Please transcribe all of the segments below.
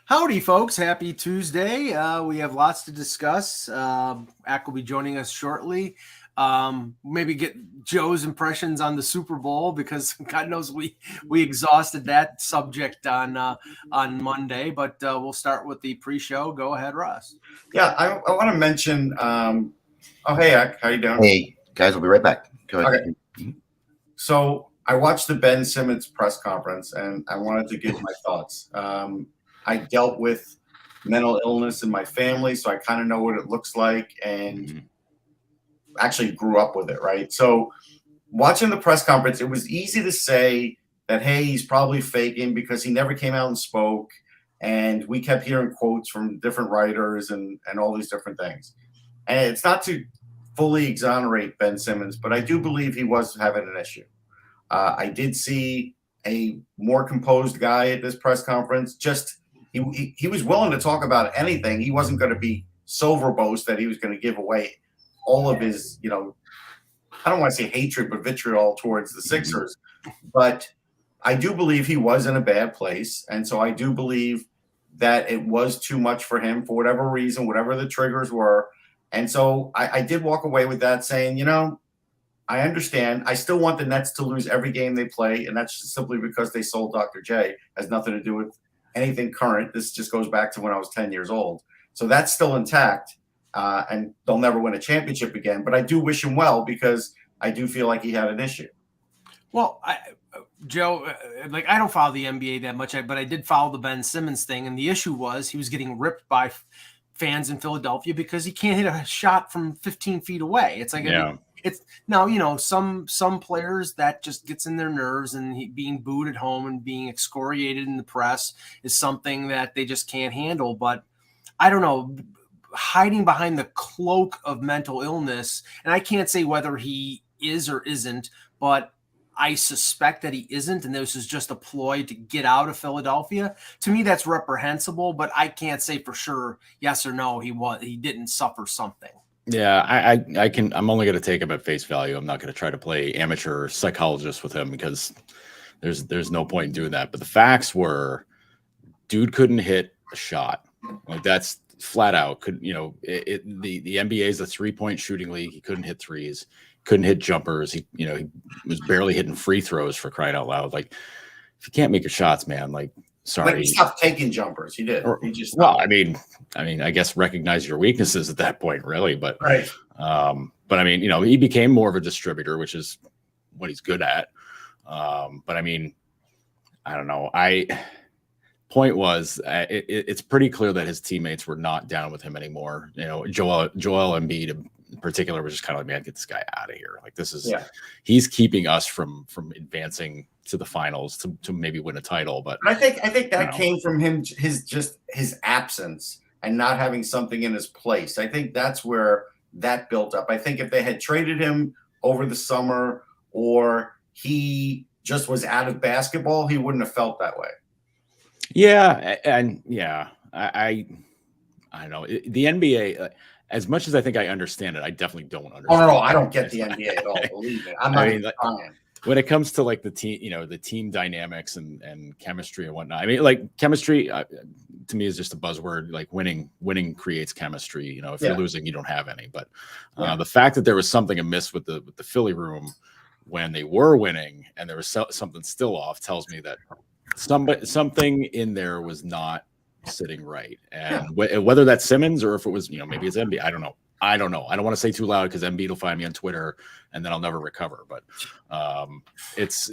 Howdy, folks. Happy Tuesday. We have lots to discuss. Ack will be joining us shortly. Maybe get Joe's impressions on the Super Bowl because God knows we exhausted that subject on Monday. But we'll start with the pre-show. Go ahead, Russ. Yeah, I want to mention. Hey, Ack, how you doing? Hey, guys, we'll be right back. Go ahead. Okay. So I watched the Ben Simmons press conference, and I wanted to give my thoughts. I dealt with mental illness in my family, so I kind of know what it looks like, and actually grew up with it, right? So watching the press conference, it was easy to say that, hey, he's probably faking because he never came out and spoke, and we kept hearing quotes from different writers and all these different things. And it's not to fully exonerate Ben Simmons, but I do believe he was having an issue. I did see a more composed guy at this press conference. Just he was willing to talk about anything. He wasn't going to be so verbose that he was going to give away all of his, I don't want to say hatred, but vitriol towards the Sixers. But I do believe he was in a bad place. And so I do believe that it was too much for him for whatever reason, whatever the triggers were. And so I did walk away with that saying, I understand. I still want the Nets to lose every game they play, and that's just simply because they sold Dr. J. It has nothing to do with anything current. This just goes back to when I was 10 years old. So that's still intact, and they'll never win a championship again. But I do wish him well because I do feel like he had an issue. Well, Joe, I don't follow the NBA that much, but I did follow the Ben Simmons thing, and the issue was he was getting ripped by fans in Philadelphia because he can't hit a shot from 15 feet away. It's like it's now, some players that just gets in their nerves, and being booed at home and being excoriated in the press is something that they just can't handle. But I don't know, hiding behind the cloak of mental illness, and I can't say whether he is or isn't, but I suspect that he isn't, and this is just a ploy to get out of Philadelphia. To me, that's reprehensible, but I can't say for sure yes or no he didn't suffer something. Yeah, I'm only going to take him at face value. I'm not going to try to play amateur psychologist with him because there's no point in doing that. But the facts were, dude couldn't hit a shot. Like, that's flat out. The NBA is a 3-point shooting league. He couldn't hit threes, couldn't hit jumpers. He was barely hitting free throws, for crying out loud. Like, if you can't make your shots, man, like, sorry. But he stopped taking jumpers. He did. He just stopped. Well, I guess recognize your weaknesses at that point, really. But right. He became more of a distributor, which is what he's good at. But I don't know. Point was, it's pretty clear that his teammates were not down with him anymore. Joel Embiid in particular was just kind of like, man, get this guy out of here. Like, this is he's keeping us from advancing to the finals to maybe win a title. But I think that came from him, his absence and not having something in his place. I think that's where that built up. I think if they had traded him over the summer, or he just was out of basketball, he wouldn't have felt that way. Yeah, and I don't know. The NBA, as much as I think I understand it, I definitely don't understand. Oh no, I don't get the NBA at all. Believe me, I'm not even trying. When it comes to like the team dynamics and chemistry and whatnot, chemistry to me is just a buzzword. Like, winning creates chemistry. If you're losing, you don't have any. But the fact that there was something amiss with the Philly room when they were winning, and there was something still off, tells me that something in there was not sitting right. And whether that's Simmons or if it was, maybe it's Embiid, I don't know. I don't want to say too loud because Embiid will find me on Twitter and then I'll never recover. But it's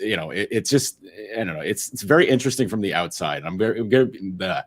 just, I don't know. It's very interesting from the outside. I'm going to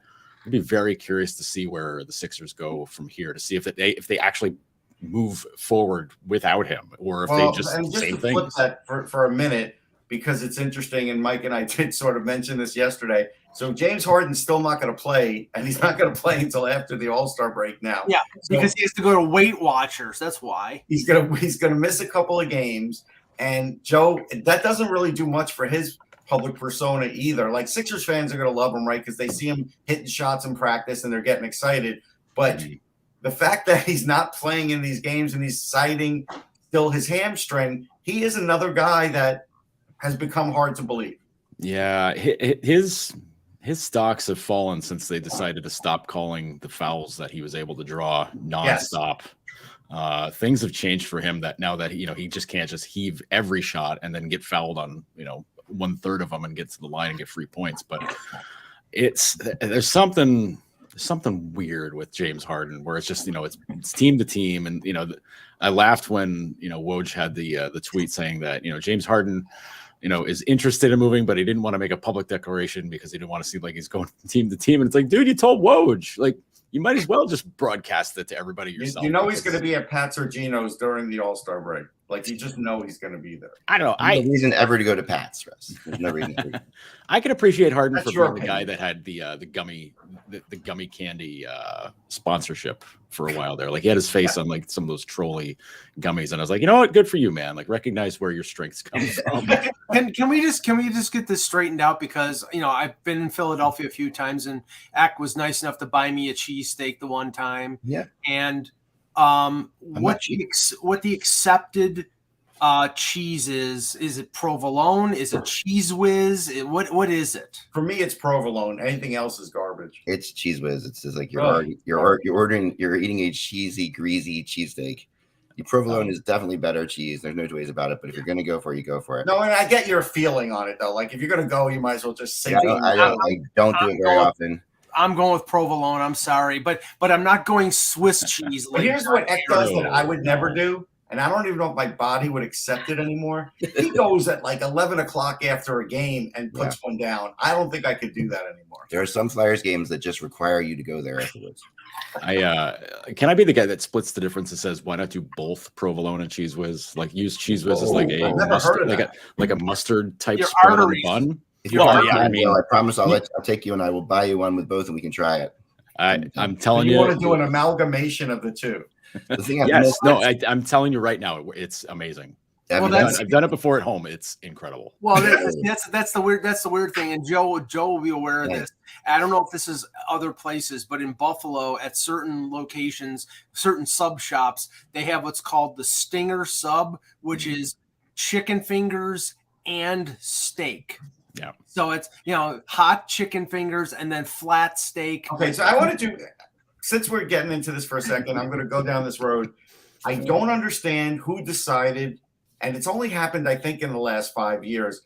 be very curious to see where the Sixers go from here, to see if they actually move forward without him, or if they just same thing. Flip that for a minute, because it's interesting, and Mike and I did sort of mention this yesterday. So James Harden's still not going to play, and he's not going to play until after the All-Star break now. Yeah, because he has to go to Weight Watchers. That's why. He's gonna miss a couple of games. And Joe, that doesn't really do much for his public persona either. Like, Sixers fans are going to love him, right? Because they see him hitting shots in practice and they're getting excited. But the fact that he's not playing in these games and he's citing still his hamstring, he is another guy that has become hard to believe. Yeah, his His stocks have fallen since they decided to stop calling the fouls that he was able to draw nonstop. Things have changed for him that now that he just can't just heave every shot and then get fouled on 1/3 of them and get to the line and get free points. But there's something weird with James Harden where it's just it's team to team, and I laughed when Woj had the tweet saying that James Harden is interested in moving, but he didn't want to make a public declaration because he didn't want to seem like he's going team to team. And it's like, dude, you told Woj, like, you might as well just broadcast it to everybody yourself. He's going to be at Pat's or Gino's during the All-Star break. Like, you just know he's going to be there. I don't know. There's no reason ever to go to Pat's, Russ. There's no reason. I can appreciate Harden That's for being the guy that had the gummy candy sponsorship for a while there. Like, he had his face on like some of those trolley gummies, and I was like, you know what, good for you, man. Like, recognize where your strengths come from. Can we just get this straightened out? Because I've been in Philadelphia a few times, and Ack was nice enough to buy me a cheesesteak the one time. Yeah. And what the accepted cheese is it provolone? Is it cheese whiz? What is it? For me, it's provolone. Anything else is garbage. It's cheese whiz. It's just like Really? you're eating a cheesy, greasy cheesesteak. The provolone is definitely better cheese. There's no two ways about it. But if you're gonna go for it, you go for it. No, and I get your feeling on it though. Like, if you're gonna go, you might as well just sink it. I don't do it very often. I'm going with provolone. I'm sorry, but I'm not going Swiss cheese. But here's what Eck does that I would never do, and I don't even know if my body would accept it anymore. He goes at like 11 o'clock after a game and puts one down. I don't think I could do that anymore. There are some Flyers games that just require you to go there afterwards. Can I be the guy that splits the difference and says, why not do both provolone and cheese whiz? Like, use cheese whiz as like a mustard, like a mustard type Your spread on the arteries. bun. If you're I promise I'll take you and I will buy you one with both, and we can try it. I'm telling you you, want to do an amalgamation of the two. The thing I'm telling you right now, it's amazing. Well, I've done it before at home. It's incredible. Well, that's the weird thing, and Joe will be aware of this. I don't know if this is other places, but in Buffalo, at certain locations, certain sub shops, they have what's called the Stinger sub, which is chicken fingers and steak. Yeah. So it's hot chicken fingers and then flat steak. Okay, so I want to since we're getting into this for a second, I'm going to go down this road. I don't understand who decided, and it's only happened, I think, in the last 5 years,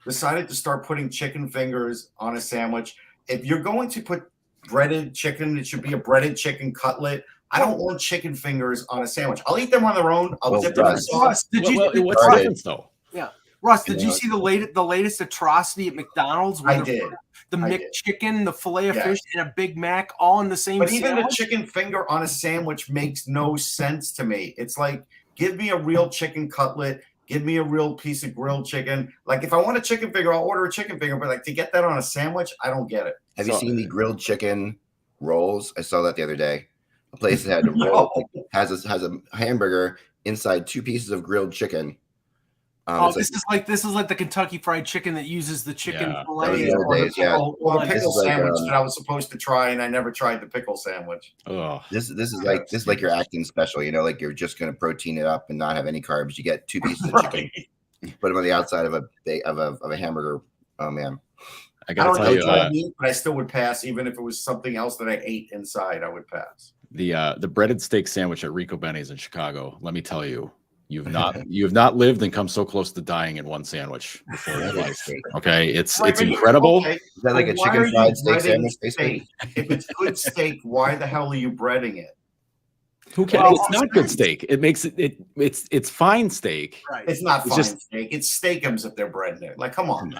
decided to start putting chicken fingers on a sandwich. If you're going to put breaded chicken, it should be a breaded chicken cutlet. I don't want chicken fingers on a sandwich. I'll eat them on their own. I'll dip them in sauce. What's the difference, though? Yeah. Russ, did you see the latest atrocity at McDonald's? I did. The McChicken, the filet of fish, and a Big Mac all in the same But sandwich? even the chicken finger on a sandwich makes no sense to me. It's like, give me a real chicken cutlet. Give me a real piece of grilled chicken. Like, if I want a chicken finger, I'll order a chicken finger. But like, to get that on a sandwich, I don't get it. Have you seen the grilled chicken rolls? I saw that the other day. A place that had a roll has a hamburger inside 2 pieces of grilled chicken. This is like the Kentucky Fried Chicken that uses the chicken fillet. Or the pickle sandwich that I was supposed to try, and I never tried the pickle sandwich. Oh, this is like your acting special. Like you're just going to protein it up and not have any carbs. You get 2 pieces of chicken, put them on the outside of a hamburger. Oh man, I gotta tell you, meat, but I still would pass, even if it was something else that I ate inside. I would pass. The breaded steak sandwich at Rico Benny's in Chicago. Let me tell you. You have not lived and come so close to dying in one sandwich before in life. Okay, it's incredible. Okay. Is that like a chicken fried steak sandwich? If it's good steak, why the hell are you breading it? Who cares? Well, it's not good steak. It makes it's fine steak. Right. It's not fine steak. It's steakums if they're breading it. Like, come on.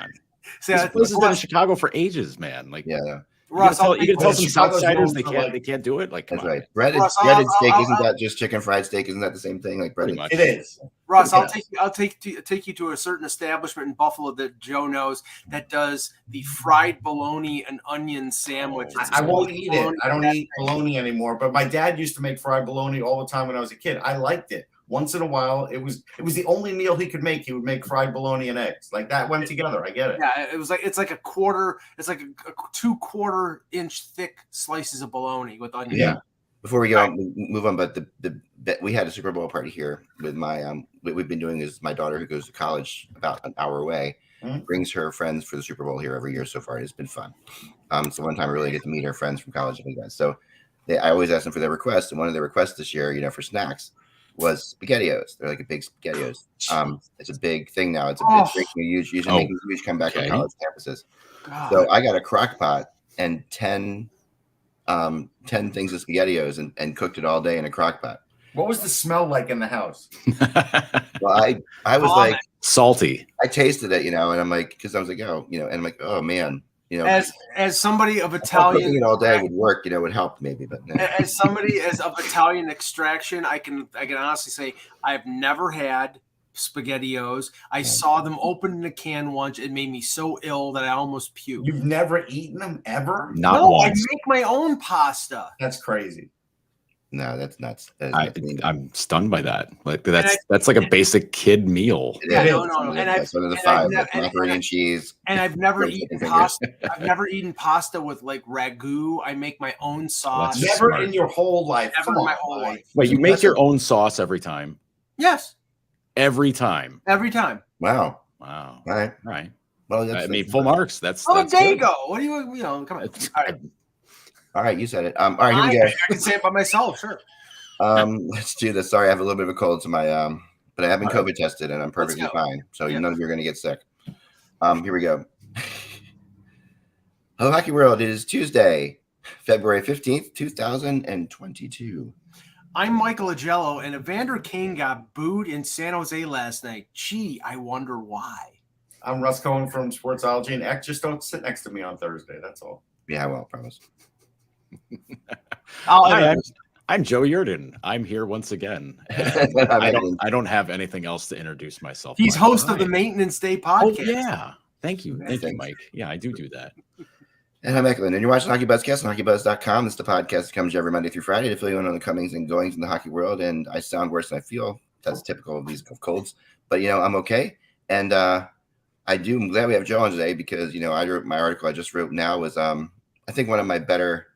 See, this place has been in Chicago for ages, man. Like, yeah. Russ, you can tell some Southsiders they can't do it. Like, that's right. Breaded steak isn't that just chicken fried steak? Isn't that the same thing? Like breaded. It is. Russ, I'll take you to a certain establishment in Buffalo that Joe knows that does the fried bologna and onion sandwich. I won't eat it. I don't eat bologna anymore. But my dad used to make fried bologna all the time when I was a kid. I liked it. Once in a while, it was the only meal he could make. He would make fried bologna and eggs. Like, that went together. I get it. Yeah, it's like a 2/4 inch thick slices of bologna with onion. Yeah. Before we go move on, but we had a Super Bowl party here with my what we've been doing is my daughter who goes to college about an hour away. brings her friends for the Super Bowl here every year so far. It's been fun. So one time I really get to meet her friends from college and guys. So I always ask them for their requests, and one of their requests this year, for snacks, was Spaghettios. They're like a big Spaghettios. It's a big thing now. It's making a huge comeback on college campuses. God. So I got a crock pot and 10 things of Spaghettios and cooked it all day in a crock pot. What was the smell like in the house? Well, I was like salty. I tasted it, and I'm like, because I was like, and I'm like, oh man, as somebody of cooking Italian it all day would work, would help maybe, but no. as somebody of Italian extraction, I can honestly say I've never had Spaghettios. I saw them open in a can once. It made me so ill that I almost puked. You've never etten them ever? No, once. I make my own pasta. That's crazy. No, that's nuts. I'm stunned by that. Like that's like a basic kid meal. Yeah, no. And that's one of the five. Macaroni and cheese. And I've never eaten pasta. I've never eaten pasta with like ragu. I make my own sauce. Never smart. in your whole life. Never in my whole life. Wait, you make your own sauce every time? Yes. Every time. Every time. Wow. Wow. All right. Well, full marks. That's there you good. go. What do you come on. All right, you said it. All right, here we go. I can say it by myself, sure. Let's do this. Sorry, I have a little bit of a cold, so but I have been COVID tested and I'm perfectly fine. So none of you are going to get sick. Here we go. Hello, Hockey World. It is Tuesday, February 15th, 2022. I'm Michael Agello, and Evander Kane got booed in San Jose last night. Gee, I wonder why. I'm Russ Cohen from Sportsology, and X just don't sit next to me on Thursday. That's all. Yeah, well, promise. I'm Joe Yurden. I'm here once again. I don't have anything else to introduce myself. He's host of the Maintenance Day podcast. Oh, yeah. Thank you. Thank you, Mike. Yeah, I do that. And I'm Eklund, and you're watching HockeyBuzzcast on HockeyBuzz.com. This is the podcast that comes every Monday through Friday to fill you in on the comings and goings in the hockey world. And I sound worse than I feel. That's typical of these colds. But, I'm okay. And I'm glad we have Joe on today because, I wrote my article I just wrote now was, I think one of my better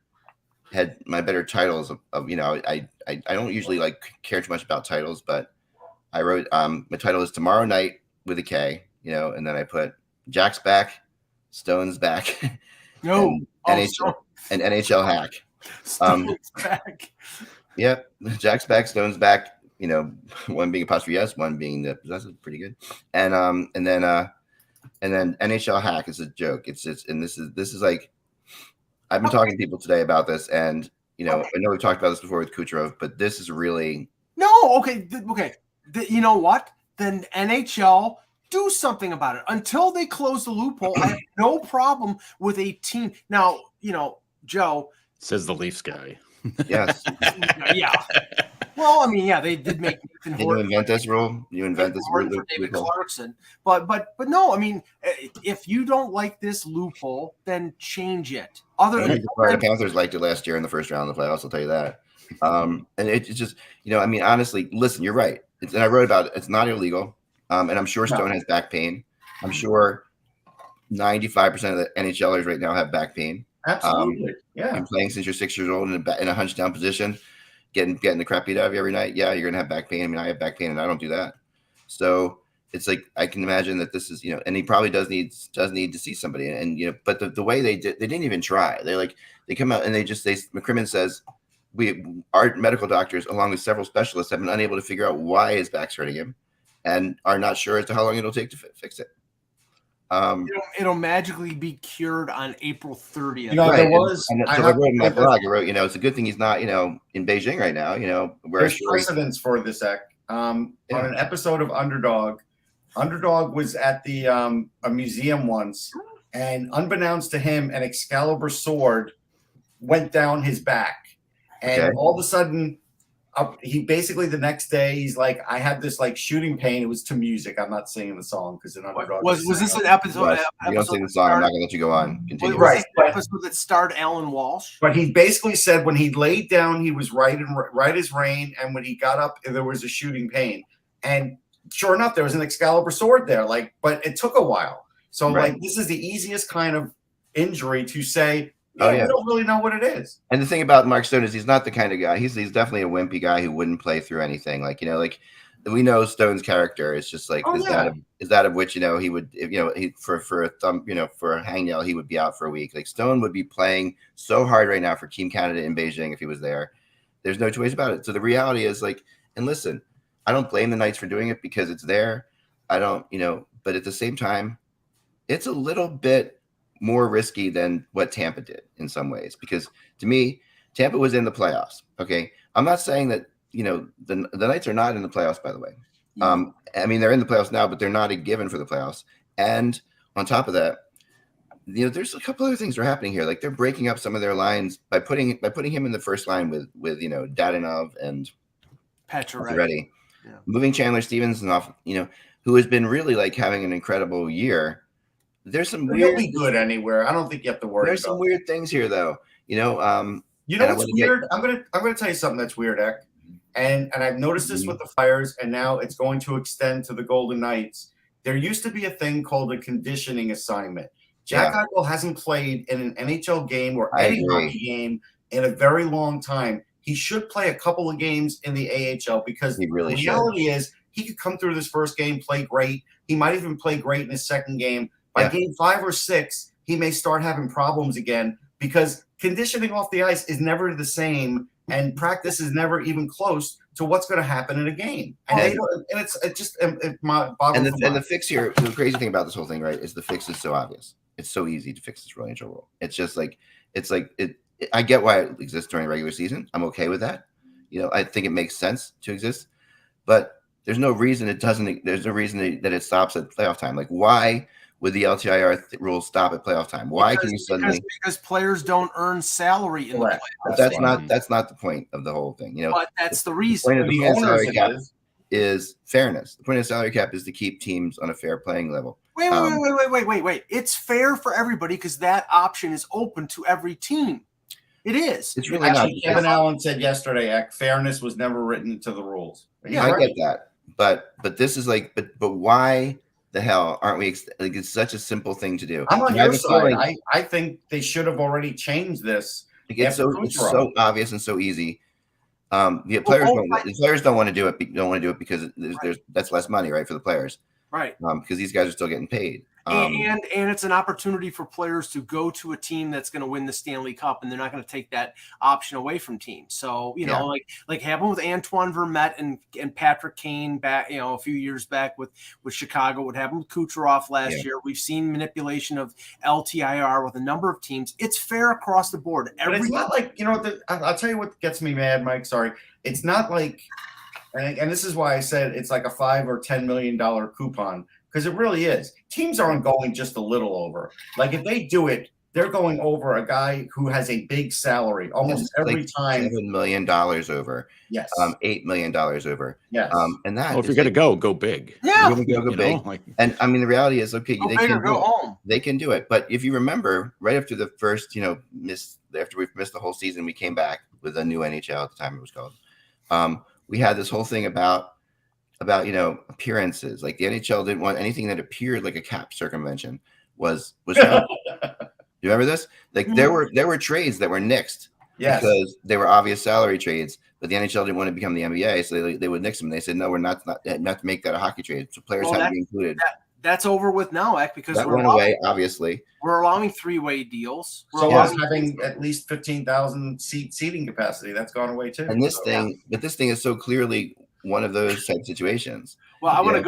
titles of I don't usually care too much about titles, but I wrote my title is Tomorrow Night with a K, and then I put Jack's back, Stone's back, and NHL hack. Stone's back. Yep, Jack's back, Stone's back. One being apostrophe S, one being the that's pretty good, and then NHL hack is a joke. This is like. I've been talking to people today about this, and I know we've talked about this before with Kucherov, but this is really okay. You know what? Then NHL do something about it until they close the loophole. I have no problem with a team. Now, Joe says the Leafs guy. Yes. Yeah. Well, they did make Nathan Did you invent this rule? You invent this rule for David Clarkson, but no. If you don't like this loophole, then change it. The Florida Panthers liked it last year in the first round of the playoffs. I'll tell you that. And it's just, honestly, listen, you're right. And I wrote about it. It's not illegal. And I'm sure Stone has back pain. I'm sure 95% of the NHLers right now have back pain. Absolutely. Yeah. You're playing since you're 6 years old in a hunched down position. Getting the crap beat out of you every night. Yeah, you're gonna have back pain. I have back pain, and I don't do that. So it's like I can imagine that this is, and he probably does need to see somebody. And but the way they didn't even try. They come out and McCrimmon says our medical doctors, along with several specialists, have been unable to figure out why his back's hurting him, and are not sure as to how long it'll take to fix it. It'll magically be cured on April 30th. There was. I wrote in my blog. I wrote, it's a good thing he's not, in Beijing right now. Where there's precedence for this act. On an episode of Underdog was at the a museum once, and unbeknownst to him, an Excalibur sword went down his back, and all of a sudden. He basically the next day he's like, I had this shooting pain. It was to music. I'm not singing the song because in Underdog was this an episode? You don't sing the song. I'm not gonna let you go on. Continue. Right, episode that starred Alan Walsh. But he basically said when he laid down, he was right as rain, and when he got up, there was a shooting pain. And sure enough, there was an Excalibur sword there. But it took a while. So this is the easiest kind of injury to say. We don't really know what it is. And the thing about Mark Stone is he's not the kind of guy. He's definitely a wimpy guy who wouldn't play through anything. we know Stone's character is just like that of which he would for a thumb for a hangnail he would be out for a week. Like Stone would be playing so hard right now for Team Canada in Beijing if he was there. There's no choice about it. So the reality is and listen, I don't blame the Knights for doing it because it's there. I don't but at the same time, it's a little bit more risky than what Tampa did in some ways because to me, Tampa was in the playoffs. Okay, I'm not saying that. The Knights are not in the playoffs, by the way. I mean, they're in the playoffs now, but they're not a given for the playoffs. And on top of that, there's a couple other things that are happening here. Like they're breaking up some of their lines by putting him in the first line with Dadonov and Pacioretty, moving Chandler Stevenson off, who has been really having an incredible year. There's some He'll be good anywhere. I don't think you have to worry. There's some weird things here, though. What's weird? I'm gonna tell you something that's weird, Ek. And I've noticed this with the Flyers, and now it's going to extend to the Golden Knights. There used to be a thing called a conditioning assignment. Jack Eichel hasn't played in an NHL game or any hockey game in a very long time. He should play a couple of games in the AHL because the reality is he could come through this first game, play great. He might even play great in his second game. By game 5 or 6, he may start having problems again because conditioning off the ice is never the same. And practice is never even close to what's going to happen in a game. And the fix here, the crazy thing about this whole thing, right, is the fix is so obvious. It's so easy to fix this NHL rule. It's just I get why it exists during regular season. I'm okay with that. I think it makes sense to exist, but there's no reason it doesn't. There's no reason that it stops at playoff time. Like why would the LTIR rules stop at playoff time? Why can you suddenly? Because players don't earn salary in the playoffs. But that's not the point of the whole thing. But that's the reason. The point of the salary cap is fairness. The point of the salary cap is to keep teams on a fair playing level. Wait. It's fair for everybody because that option is open to every team. It is. It's really actually not. Kevin Allen said yesterday, Ek, fairness was never written into the rules. Yeah, I get that. But this is but why the hell aren't we it's such a simple thing to do? I'm on your side. I think they should have already changed this. It's so obvious and so easy. The players don't want to do it. Don't want to do it because that's less money, right, for the players, right? Because these guys are still getting paid. And it's an opportunity for players to go to a team that's going to win the Stanley Cup, and they're not going to take that option away from teams. So like happened with Antoine Vermette and Patrick Kane back, a few years back with Chicago. What happened with Kucherov last year? We've seen manipulation of LTIR with a number of teams. It's fair across the board. But it's not like I'll tell you what gets me mad, Mike. Sorry, it's not like, and this is why I said it's like a $5 or $10 million coupon. Because it really is. Teams aren't going just a little over. Like if they do it, they're going over a guy who has a big salary almost every time. $7 million over. Yes. $8 million over. Yes. And that. Well, if you're going to go big. Yeah. Go big. And I mean, the reality is, okay, go home. They can do it. But if you remember, right after the first, after we've missed the whole season, we came back with a new NHL at the time it was called. We had this whole thing about appearances. Like the NHL didn't want anything that appeared like a cap circumvention was you remember this? Like there were trades that were nixed because they were obvious salary trades, but the NHL didn't want to become the NBA, so they would nix them. They said no, we're not to make that a hockey trade. So players have to be included. That's over with now, Ek, because that went away. Obviously, we're allowing 3-way deals. So having at least 15,000 seating capacity. That's gone away too. And this thing is so clearly one of those type situations. Well, I want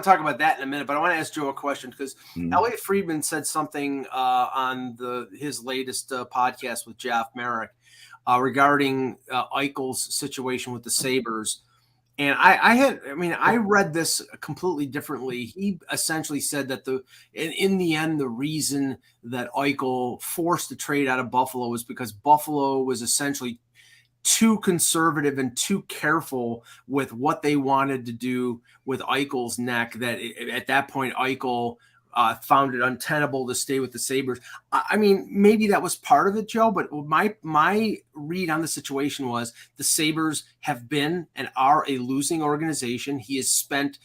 to talk about that in a minute, but I want to ask Joe a question because Elliot Friedman said something on his latest podcast with Jeff Merrick regarding Eichel's situation with the Sabres. And I read this completely differently. He essentially said that in the end, the reason that Eichel forced the trade out of Buffalo was because Buffalo was essentially too conservative and too careful with what they wanted to do with Eichel's neck, that at that point Eichel found it untenable to stay with the Sabres. I mean, maybe that was part of it, Joe, but my read on the situation was the Sabres have been and are a losing organization. He has spent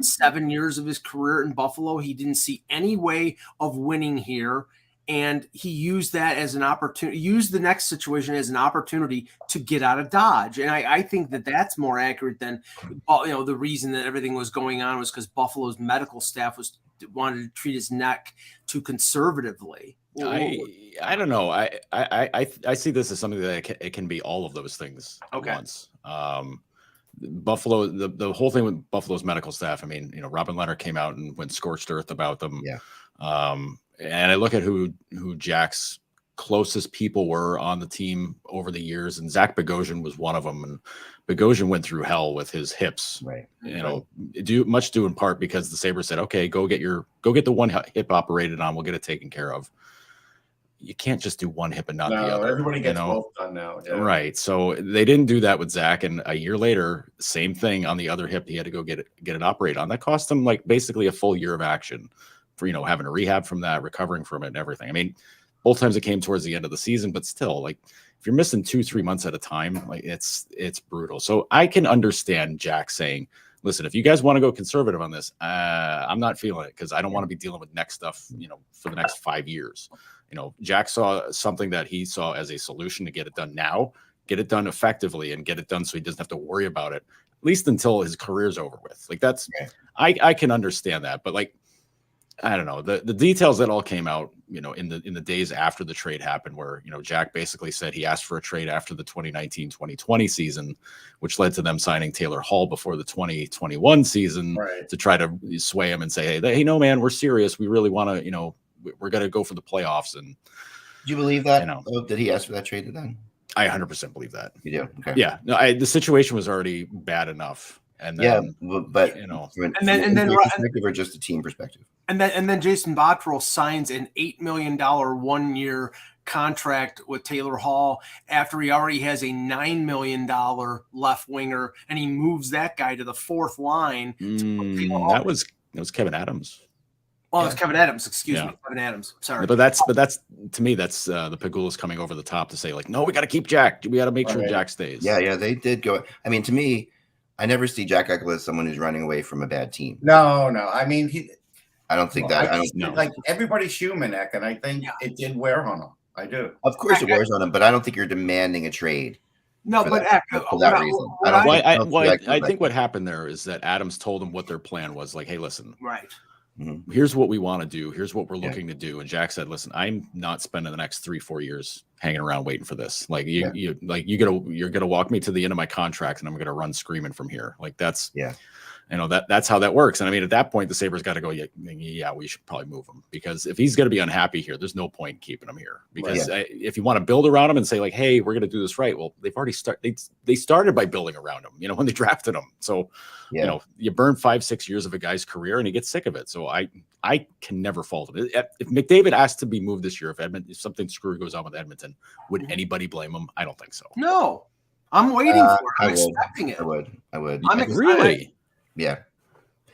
7 years of his career in Buffalo. He didn't see any way of winning here. And he used that as an opportunity, used the next situation as an opportunity to get out of Dodge. And I think that that's more accurate than, the reason that everything was going on was because Buffalo's medical staff wanted to treat his neck too conservatively. I don't know. I see this as something that it can be all of those things at once. Buffalo, the whole thing with Buffalo's medical staff. I mean, Robin Leonard came out and went scorched earth about them. Yeah. And I look at who Jack's closest people were on the team over the years, and Zach Bogosian was one of them. And Bogosian went through hell with his hips, right? Due in part because the Sabres said, "Okay, go get the one hip operated on. We'll get it taken care of." You can't just do one hip and not the other. Everybody gets both done now. Yeah. Right. So they didn't do that with Zach. And a year later, same thing on the other hip. He had to go get it operated on. That cost him like basically a full year of action for, having a rehab from that, recovering from it and everything. I mean, both times it came towards the end of the season, but still, like, if you're missing 2-3 months at a time, like it's brutal. So I can understand Jack saying, listen, if you guys want to go conservative on this, I'm not feeling it because I don't want to be dealing with neck stuff, for the next 5 years. Jack saw something that he saw as a solution to get it done now, get it done effectively, and get it done so he doesn't have to worry about it, at least until his career's over with. Like that's, I can understand that, but like, I don't know, the details that all came out, in the days after the trade happened, where Jack basically said he asked for a trade after the 2019-2020 season, which led to them signing Taylor Hall before the 2021 season to try to sway him and say, hey, no, man, we're serious. We really want to, we're going to go for the playoffs. And do you believe that? Did he ask for that trade then? I 100% believe that. You do? Okay. Yeah. No, the situation was already bad enough. And then, but and then perspective or just a team perspective. And then Jason Botterill signs an $8 million 1-year contract with Taylor Hall after he already has a $9 million left winger, and he moves that guy to the fourth line. That was Kevin Adams. Well, it's Kevin Adams. Excuse me, Kevin Adams. Sorry, but that's to me, that's the Pegulas coming over the top to say like, no, we got to keep Jack. We got to make sure Jack stays. Yeah, they did go. I mean, to me, I never see Jack Eichel as someone who's running away from a bad team. No. I mean, I don't think that. I don't know. Like everybody's human, and I think it did wear on him. I do. Of course, it wears on him, but I don't think you're demanding a trade. No, but for that reason. I think what happened there is that Adams told him what their plan was. Like, hey, listen, Mm-hmm. here's what we want to do. Here's what we're looking to do. And Jack said, listen, I'm not spending the next 3-4 years hanging around waiting for this. Like you're going to walk me to the end of my contract and I'm going to run screaming from here. Like that's that's how that works. And I mean, at that point, the Sabres got to go, we should probably move him, because if he's going to be unhappy here, there's no point in keeping him here, because if you want to build around him and say like, hey, we're going to do this right. Well, they've already they started by building around him, when they drafted him. So, you burn 5-6 years of a guy's career and he gets sick of it. So I can never fault him. If McDavid asked to be moved this year, if something screwy goes on with Edmonton, would anybody blame him? I don't think so. No, I'm waiting for it. I'm expecting it. I would. Really? Yeah.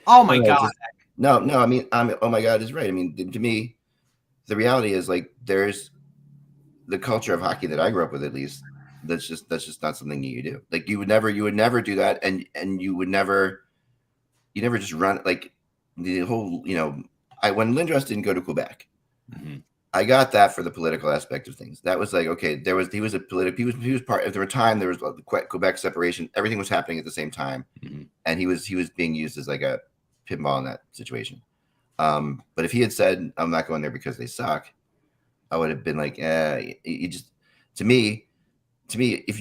Oh my God. No. I mean, oh my God is right. I mean, to me, the reality is like there's the culture of hockey that I grew up with, at least. That's just not something that you do. Like you would never do that, and you never just run like the whole. When Lindros didn't go to Quebec, I got that for the political aspect of things. That was like, okay, he was part. At the time, there was the Quebec separation. Everything was happening at the same time, and he was being used as like a pinball in that situation. But if he had said, "I'm not going there because they suck," I would have been like, you just to me, if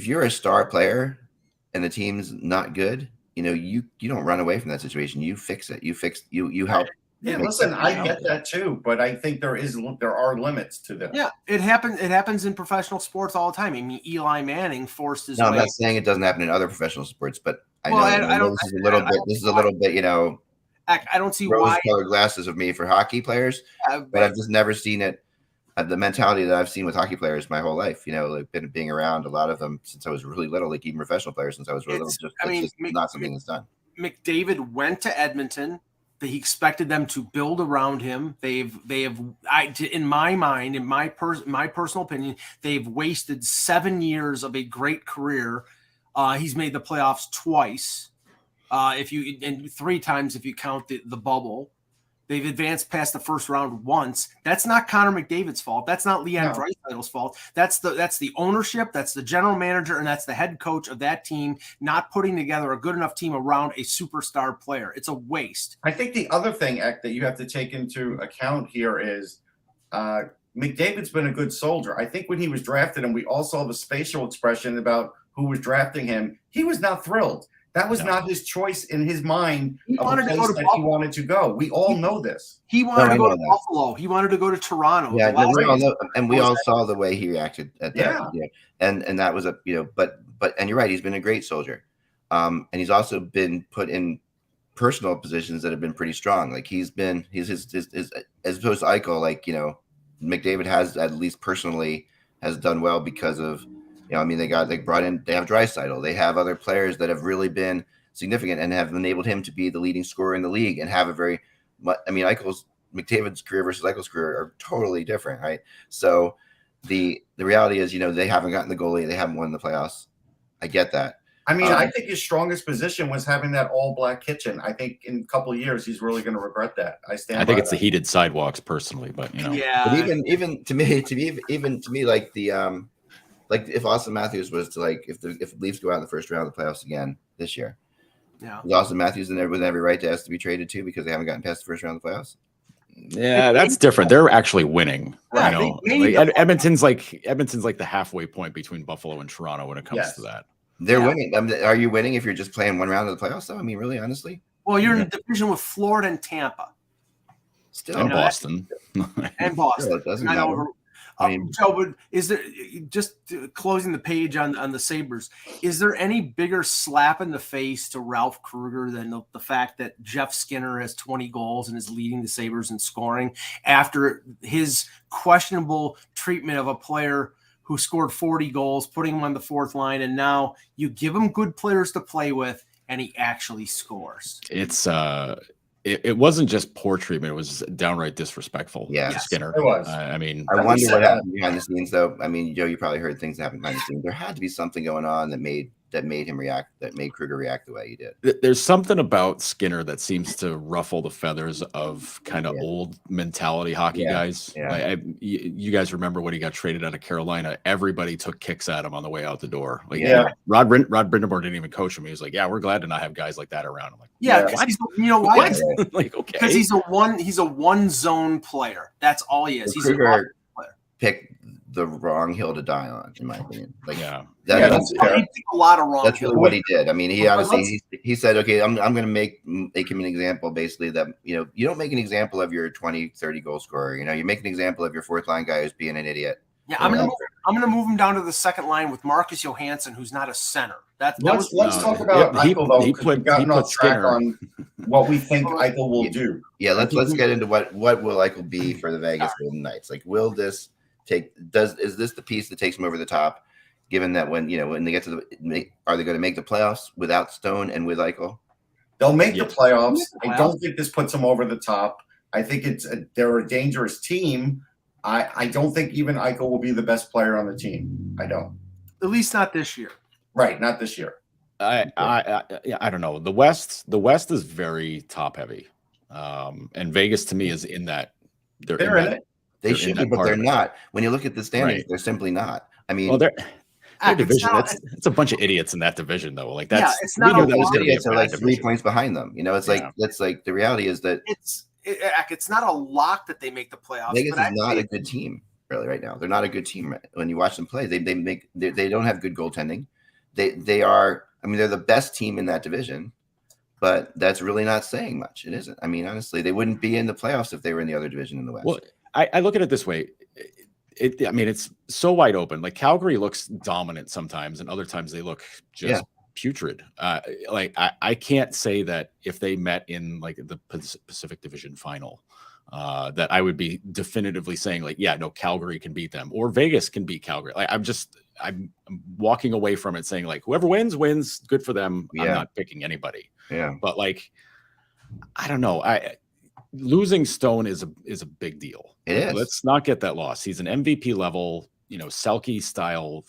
you're a star player and the team's not good, you don't run away from that situation. You fix it. You help. Yeah, listen, I get that too, but I think there are limits to this. Yeah, it happens in professional sports all the time. I mean, Eli Manning forced his way. I'm not saying it doesn't happen in other professional sports, but I know this is a little bit. I don't see why rose-colored glasses of me for hockey players, but I've just never seen it. The mentality that I've seen with hockey players my whole life, like being around a lot of them since I was really little, like even professional players since I was really little. Just not something that's done. McDavid went to Edmonton. He expected them to build around him. In my mind, in my personal opinion, they've wasted 7 years of a great career. He's made the playoffs twice, and 3 times if you count the bubble. They've advanced past the first round once. That's not Connor McDavid's fault. That's not Leon Draisaitl's fault. That's the ownership, that's the general manager, and that's the head coach of that team not putting together a good enough team around a superstar player. It's a waste. I think the other thing, Eck, that you have to take into account here is McDavid's been a good soldier. I think when he was drafted, and we all saw the facial expression about who was drafting him, he was not thrilled. That was not his choice in his mind. He wanted to go to Buffalo. He wanted to go. We all know this. He wanted to go to Buffalo. He wanted to go to Toronto. Yeah, we all saw the way he reacted at that. Yeah. And that was but and you're right. He's been a great soldier, and he's also been put in personal positions that have been pretty strong. Like he's his as opposed to Eichel. Like McDavid has at least personally has done well because of. They have Draisaitl. They have other players that have really been significant and have enabled him to be the leading scorer in the league and have McDavid's career versus Eichel's career are totally different, right? So the reality is, they haven't gotten the goalie. They haven't won the playoffs. I get that. I think his strongest position was having that all-black kitchen. I think in a couple of years, he's really going to regret that. I think it's the heated sidewalks personally, but Yeah. But even to me, like the like if Austin Matthews was to if the Leafs go out in the first round of the playoffs again this year, Austin Matthews with every right to ask to be traded too because they haven't gotten past the first round of the playoffs. Yeah, that's different. They're actually winning. Edmonton's like the halfway point between Buffalo and Toronto when it comes to that. They're winning. Are you winning if you're just playing one round of the playoffs though? Really, honestly. Well, you're in a division with Florida and Tampa. Still, and Boston. And Boston. Still, it doesn't matter. Joe, is there, just closing the page on the Sabres, is there any bigger slap in the face to Ralph Krueger than the fact that Jeff Skinner has 20 goals and is leading the Sabres in scoring after his questionable treatment of a player who scored 40 goals, putting him on the fourth line, and now you give him good players to play with and he actually scores? It's It wasn't just poor treatment; it was downright disrespectful. Yeah, to Skinner. It was. I wonder what happened behind the scenes, though. Joe, you probably heard things happen behind the scenes. There had to be something going on that made him react, that made Krueger react the way he did. There's something about Skinner that seems to ruffle the feathers of kind of old mentality hockey guys. Yeah. You guys remember when he got traded out of Carolina? Everybody took kicks at him on the way out the door. Rod Brindamore didn't even coach him. He was like, "Yeah, we're glad to not have guys like that around." I'm like, why? Like, okay, because he's a one zone player. That's all he is. He's a player. Picked the wrong hill to die on, in my opinion. That's a lot of wrong. That's really what he did. He obviously he said, okay, I'm going to make him an example, basically, that you don't make an example of your 20, 30 goal scorer. You make an example of your fourth line guy who's being an idiot. Yeah, I'm gonna move him down to the second line with Marcus Johansson, who's not a center. Let's talk about Eichel, though, because we've gotten off track on what we think Eichel will do. Yeah, let's get into what will Eichel be for the Vegas Golden Knights. Like, will this is this the piece that takes them over the top? Given that when they get to are they going to make the playoffs without Stone and with Eichel? They'll make the playoffs. I don't think this puts them over the top. I think they're a dangerous team. I don't think even Eichel will be the best player on the team. I don't. At least not this year. Right, not this year. I don't know. The West is very top heavy, and Vegas to me is in that. They're in it. They should be, but they're not. When you look at the standings, they're simply not. Their division. It's a bunch of idiots in that division, though. Like that's it's not. Idiots are like 3 points behind them. It's like the reality is that it's not a lock that they make the playoffs. Vegas is not a good team, really, right now. They're not a good team when you watch them play. They don't have good goaltending. They are. They're the best team in that division, but that's really not saying much. It isn't. Honestly, they wouldn't be in the playoffs if they were in the other division in the West. Well, I look at it this way. It's so wide open. Like Calgary looks dominant sometimes, and other times they look just putrid. I can't say that if they met in like the Pacific Division final, that I would be definitively saying Calgary can beat them or Vegas can beat Calgary. I'm walking away from it saying like whoever wins, good for them. I'm not picking anybody. Yeah, but I don't know. Losing Stone is a big deal. It is. Let's not get that lost. He's an MVP level, Selke style,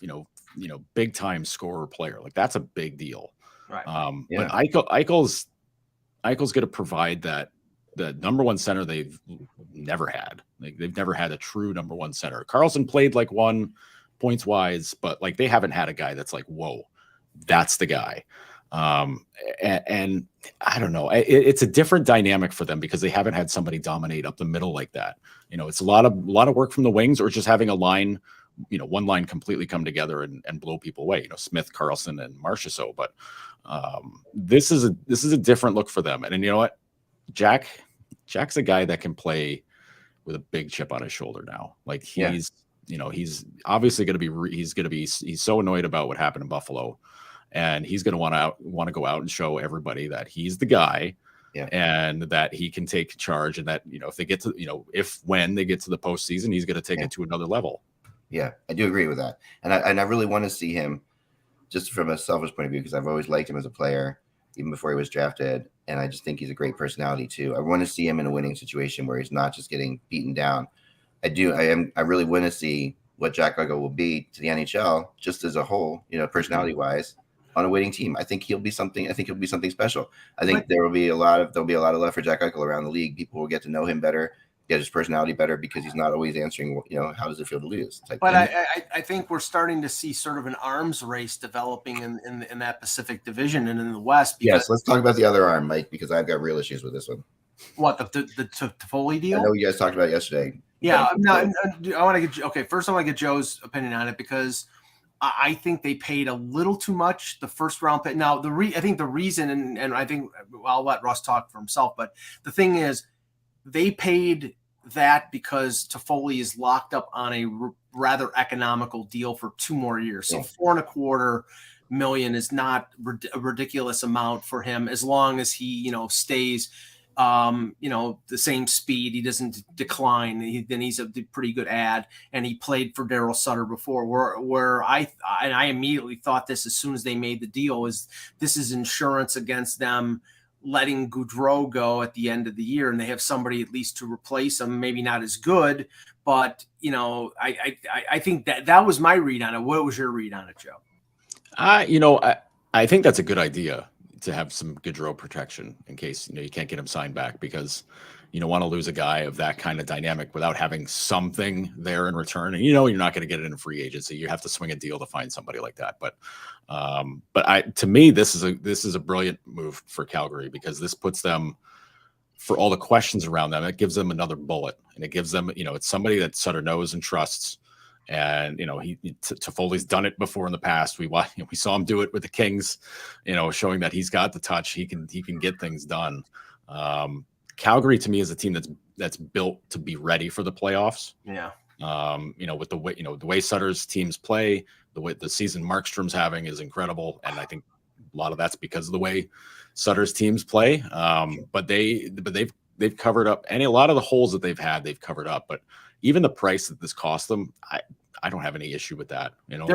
big time scorer player. Like that's a big deal. Right. But Eichel's going to provide that the number one center they've never had. Like they've never had a true number one center. Carlson played like one points wise, but like they haven't had a guy that's like, whoa, that's the guy. And I don't know, it's a different dynamic for them because they haven't had somebody dominate up the middle like that. You know, it's a lot of work from the wings or just having a line, you know, one line completely come together and blow people away. You know, Smith, Carlson, and Marchessault. But this is a different look for them. And you know what, Jack's a guy that can play with a big chip on his shoulder now. Like he's obviously going to be he's so annoyed about what happened in Buffalo, and he's going to want to go out and show everybody that he's the guy, and that he can take charge, and that, you know, if they get to, you know, when they get to the postseason, he's going to take it to another level. Yeah, I do agree with that, and I really want to see him, just from a selfish point of view, because I've always liked him as a player, even before he was drafted, and I just think he's a great personality too. I want to see him in a winning situation where he's not just getting beaten down. I really want to see what Jack Eichel will be to the NHL, just as a whole, you know, personality wise, on a winning team. I think he'll be something. I think he'll be something special. I think there'll be a lot of love for Jack Eichel around the league. People will get to know him better, get his personality better, because he's not always answering, you know, how does it feel to lose? But I think we're starting to see sort of an arms race developing in that Pacific Division and in the West. Yes, let's talk about the other arm, Mike, because I've got real issues with this one. What, the Toffoli deal? I know you guys talked about it yesterday. Yeah, I want to get first I want to get Joe's opinion on it, because I think they paid a little too much the first round pick. Now I think the reason, and I think I'll let Russ talk for himself, but the thing is, they paid that because Toffoli is locked up on a rather economical deal for 2 more years. So $4.25 million is not a ridiculous amount for him, as long as he, you know, stays, you know, the same speed. He doesn't decline. Then he's a pretty good ad, and he played for Daryl Sutter before. Where I immediately thought this as soon as they made the deal, is this is insurance against them letting Gaudreau go at the end of the year, and they have somebody at least to replace him. Maybe not as good, but you know, I think that was my read on it. What was your read on it, Joe? You know, I think that's a good idea to have some Gaudreau protection in case, you know, you can't get him signed back, because you don't want to lose a guy of that kind of dynamic without having something there in return. And you know, you're not going to get it in free agency. You have to swing a deal to find somebody like that. But to me, this is a brilliant move for Calgary, because this puts them, for all the questions around them, it gives them another bullet, and it gives them, you know, it's somebody that Sutter knows and trusts. And, you know, Toffoli's done it before in the past. We saw him do it with the Kings, you know, showing that he's got the touch. He can get things done. Calgary, to me, is a team that's built to be ready for the playoffs. Yeah. You know, with the way Sutter's teams play, the way the season Markstrom's having is incredible, and I think a lot of that's because of the way Sutter's teams play. But they've covered up, and a lot of the holes that they've covered up. But even the price that this cost them, I don't have any issue with that. You know,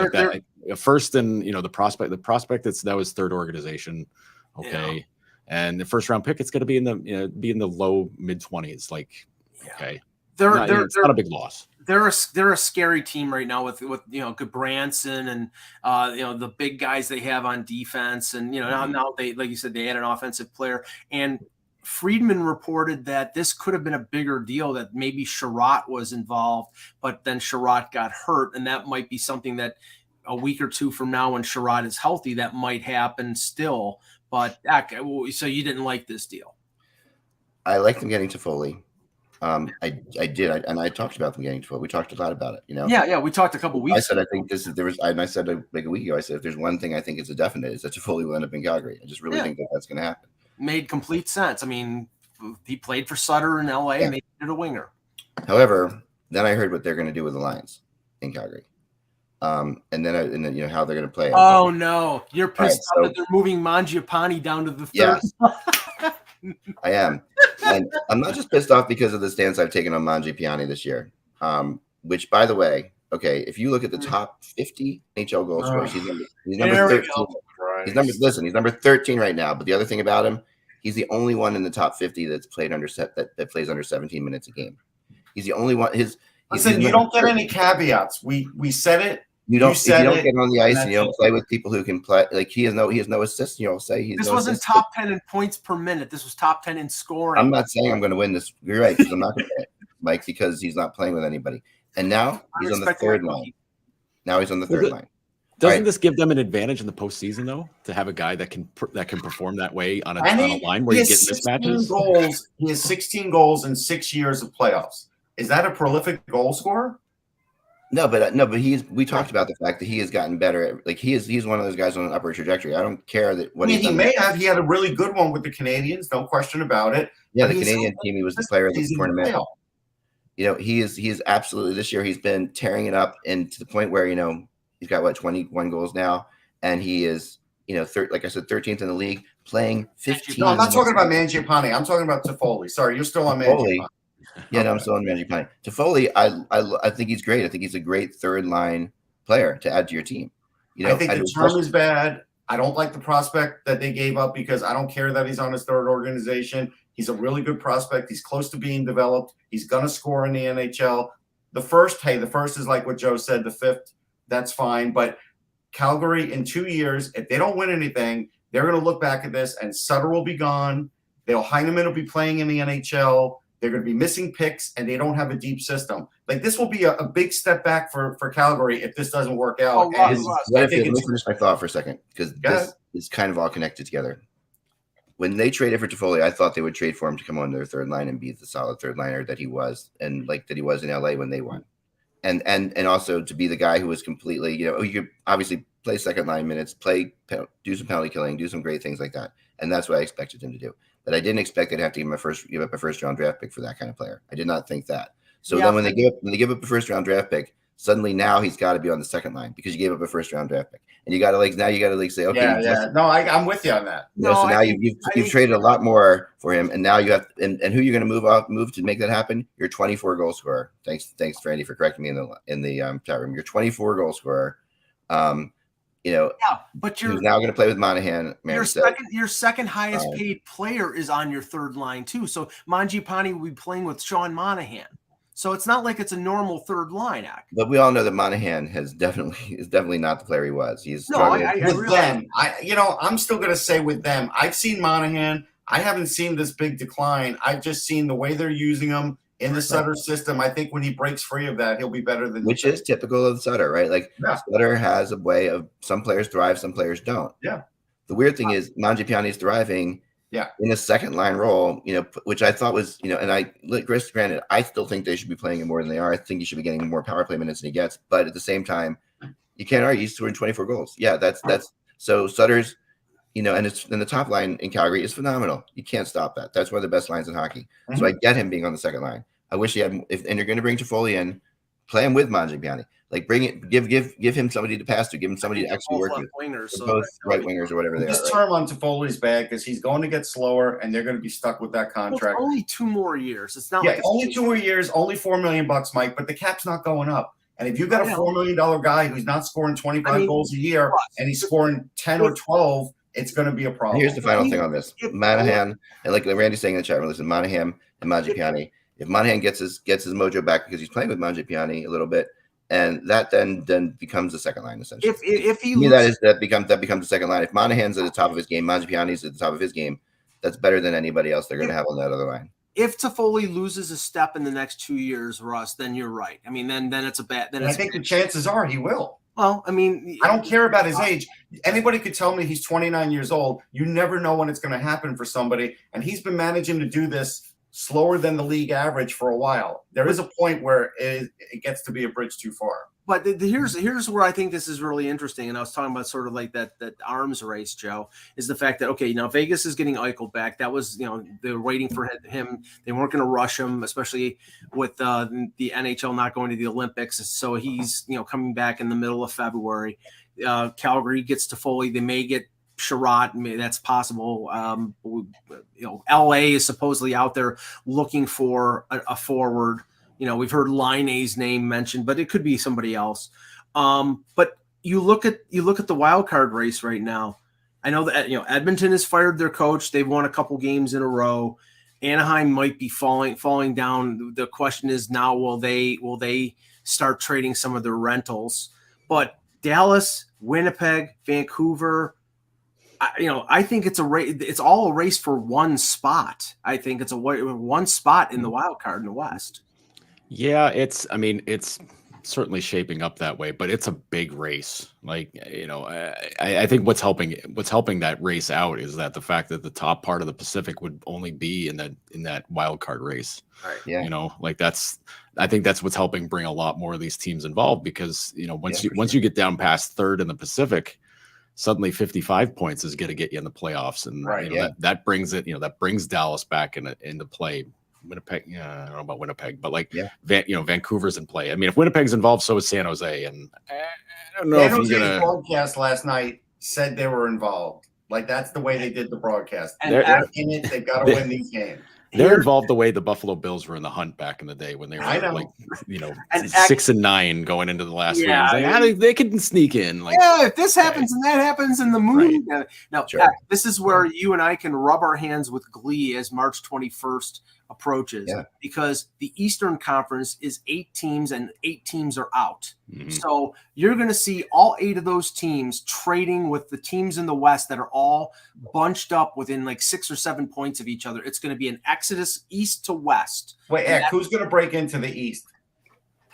first, and you know, the prospect that was third organization. Okay. Yeah. And the first round pick, it's going to be in the low mid-20s. Like, okay, it's not a big loss. They're a scary team right now with you know, Goodbranson and you know, the big guys they have on defense, and you know, now they, like you said, they had an offensive player, and Friedman reported that this could have been a bigger deal, that maybe Sherratt was involved, but then Sherratt got hurt, and that might be something that a week or two from now, when Sherratt is healthy, that might happen still. But so you didn't like this deal? I liked them getting Toffoli. I did, and I talked about them getting Toffoli. We talked a lot about it, you know. Yeah, we talked a couple weeks. I said I think I said like a week ago. I said if there's one thing I think is a definite, is that Toffoli will end up in Calgary. I just really think that's going to happen. Made complete sense. I mean, he played for Sutter in LA, and they needed a winger. However, then I heard what they're going to do with the Lions in Calgary. And then you know how they're going to play. Oh no, you're pissed off that they're moving Mangiapane down to the third. Yes. I am, and I'm not just pissed off because of the stance I've taken on Mangiapane this year. Which, by the way, okay, if you look at the top 50 NHL goal scorers, he's number 13. He's number 13 right now. But the other thing about him, he's the only one in the top 50 that's played that plays under 17 minutes a game. He's the only one. Listen, you don't get any caveats. We said it You don't. If you said don't it, get on the ice and you that's don't play with people who can play, like he has no assists. You know, say he's This no wasn't assists. top 10 in points per minute. This was top 10 in scoring. I'm not saying I'm going to win this. You're right, because I'm not going to win it, Mike, because he's not playing with anybody. And now he's on the third line. Now he's on the third line. Doesn't this give them an advantage in the postseason, though, to have a guy that can perform that way on a line where you get mismatches? He has 16 goals in 6 years of playoffs. Is that a prolific goal scorer? No, but we talked about the fact that he has gotten better. Like he's one of those guys on an upward trajectory. I don't care that what he had a really good one with the Canadians, no question about it. Yeah, the Canadian team, he was the player of the tournament. You know, he is absolutely, this year he's been tearing it up, and to the point where, you know, he's got 21 goals now, and he is, you know, like I said, 13th in the league, playing 15. No, I'm not talking about Mangiapane. I'm talking about Toffoli. Sorry, you're still on Mangiapane. Yeah, no, I'm still on Mangiapane. Toffoli, I think he's great. I think he's a great third line player to add to your team. You know, I think the term is bad. I don't like the prospect that they gave up, because I don't care that he's on his third organization. He's a really good prospect. He's close to being developed. He's going to score in the NHL. The first is like what Joe said. The fifth, that's fine. But Calgary in 2 years, if they don't win anything, they're going to look back at this and Sutter will be gone. Heineman will be playing in the NHL. They're going to be missing picks, and they don't have a deep system. Like, this will be a big step back for Calgary if this doesn't work out. Let me finish my thought for a second, because this is kind of all connected together. When they traded for Toffoli, I thought they would trade for him to come on their third line and be the solid third liner that he was, and like that he was in LA when they won, and also to be the guy who was completely, you know, you could obviously play second line minutes, do some penalty killing, do some great things like that, and that's what I expected him to do. But I didn't expect they'd have to give up a first round draft pick for that kind of player. I did not think that. So then when they give up a first round draft pick, suddenly now he's got to be on the second line because you gave up a first round draft pick, and you got to say, okay, no, I'm with you on that. So now you've traded a lot more for him, and now you have and who you're going to move to make that happen? Your 24 goal scorer. Thanks, Randy, for correcting me in the chat room. Your 24 goal scorer. But you're now going to play with Monahan. Your second highest paid player is on your third line too. So Mangiapane will be playing with Sean Monahan. So it's not like it's a normal third line act. But we all know that Monahan is definitely not the player he was. He's with them. I'm still going to say with them. I've seen Monahan. I haven't seen this big decline. I've just seen the way they're using him in the Sutter system. I think when he breaks free of that, he'll be better than. Which is typical of Sutter, right? Like Sutter has a way of some players thrive, some players don't. Yeah. The weird thing is Mangiapane is thriving. Yeah, in a second line role, which I thought was, and granted, I still think they should be playing him more than they are. I think he should be getting more power play minutes than he gets. But at the same time, you can't argue he's scoring 24 goals. Yeah, that's so Sutter's, and the top line in Calgary is phenomenal. You can't stop that. That's one of the best lines in hockey. Mm-hmm. So I get him being on the second line. I wish he had. And you're going to bring Toffoli in, play him with Mangiapane. Like give him somebody to pass to, give him somebody to actually work with. Both right wingers or whatever they are. This term on Toffoli's bad because he's going to get slower, and they're going to be stuck with that contract. Well, only 2 more years. It's not only 2 more years, only $4 million, Mike. But the cap's not going up. And if you got a $4 million guy who's not scoring 25 goals a year and he's scoring 10 or 12, it's going to be a problem. Here's the final thing on this: Monahan, and like Randy's saying in the chat room, listen, Monahan and Mangiapane. If Monahan gets his mojo back because he's playing with Mangiapane a little bit. And that then becomes the second line essentially. If he loses, that becomes the second line. If Monahan's at the top of his game, Mangiapane's at the top of his game, that's better than anybody else they're going to have on that other line. If Toffoli loses a step in the next 2 years, Russ, then you're right. I mean, then it's a bad. Then I think the chances are he will. Well, I mean, I don't care about his age. Anybody could tell me he's 29 years old. You never know when it's going to happen for somebody, and he's been managing to do this slower than the league average for a while. There is a point where it gets to be a bridge too far. But here's where I think this is really interesting, and I was talking about sort of like that arms race, Joe, is the fact that Vegas is getting Eichel back. That was they were waiting for him. They weren't going to rush him, especially with the NHL not going to the Olympics. So he's coming back in the middle of February. Calgary gets Toffoli. They may get Sherratt, that's possible. LA is supposedly out there looking for a forward. We've heard Laine's name mentioned, but it could be somebody else. But you look at the wild card race right now. I know that Edmonton has fired their coach. They've won a couple games in a row. Anaheim might be falling down. The question is now, will they start trading some of their rentals? but Dallas, Winnipeg, Vancouver, I think it's a race. It's all a race for one spot. I think it's one spot in the wild card in the West. Yeah, it's certainly shaping up that way, but it's a big race. Like, I think what's helping that race out is that the fact that the top part of the Pacific would only be in that wild card race. Right. Yeah. I think that's what's helping bring a lot more of these teams involved, because once you get down past third in the Pacific, suddenly 55 points is going to get you in the playoffs, and that brings Dallas back into play. Winnipeg, I don't know about Winnipeg, but Vancouver's in play. I mean, if Winnipeg's involved, so is San Jose, and I don't know if he's gonna. Broadcast last night said they were involved. Like, that's the way they did the broadcast. And they're in it. They've got to win these games. They're involved the way the Buffalo Bills were in the hunt back in the day when they were 6-9 going into the last week. Like, they can sneak in. Like, if this happens and that happens in the moon. Right. Now, Sure. this is where you and I can rub our hands with glee as March 21st approaches, because the Eastern Conference is 8 teams and 8 teams are out. Mm-hmm. So you're going to see all 8 of those teams trading with the teams in the West that are all bunched up within like 6 or 7 points of each other. It's going to be an exodus east to west. Wait, Eck, who's going to break into the East?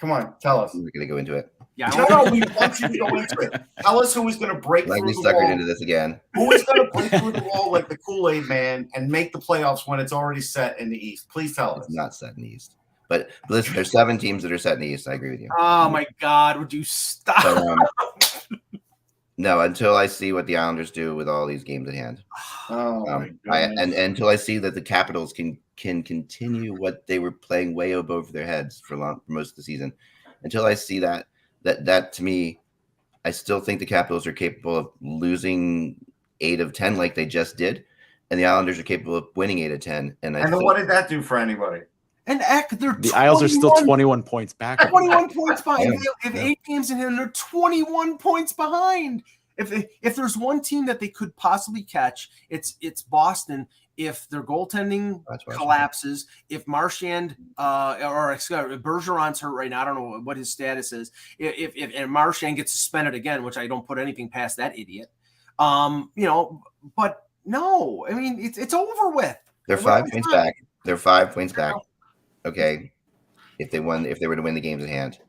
Come on, tell us. We're going to go into it. Yeah, no, we want you to go into it. Tell us who is going to break through the suckered wall. into this again. Who is going to break through the wall like the Kool-Aid Man and make the playoffs when it's already set in the East? Please tell us. It's not set in the East. But listen, there's 7 teams that are set in the East. I agree with you. Oh, my God. Would you stop? So, no, until I see what the Islanders do with all these games at hand. And until I see that the Capitals can continue what they were playing way above their heads for most of the season. Until I see that to me, I still think the Capitals are capable of losing 8 of 10 like they just did, and the Islanders are capable of winning 8 of 10. And what did that do for anybody? And the Isles are still 21 points back. 21 points behind. If 8 games in hand, they're 21 points behind. If there's one team that they could possibly catch, it's Boston. If their goaltending collapses, if Marchand or Bergeron's hurt right now, I don't know what his status is. If Marchand gets suspended again, which I don't put anything past that idiot, but no, I mean it's over with. They're 5 points back. They're 5 points back. Okay, if they were to win the games at hand.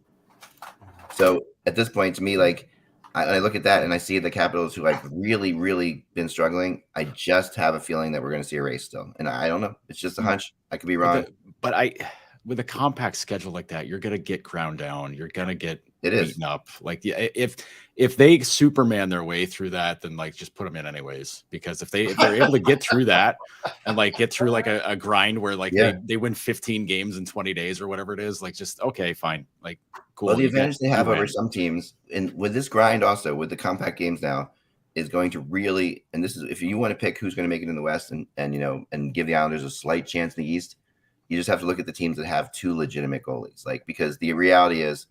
So at this point, to me, like, I look at that and I see the Capitals, who have really, really been struggling. I just have a feeling that we're going to see a race still, and I don't know. It's just a hunch. I could be wrong. But with a compact schedule like that, you're going to get ground down. You're going to get beaten up. Like, if they Superman their way through that, then like just put them in anyways. Because if they're able to get through that and like get through like a grind where like they win 15 games in 20 days or whatever it is, like just okay, fine, like cool. Well, the advantage they have over some teams, and with this grind also with the compact games now, is going to really, and this is if you want to pick who's going to make it in the West and give the Islanders a slight chance in the East, you just have to look at the teams that have 2 legitimate goalies. Like, because the reality is,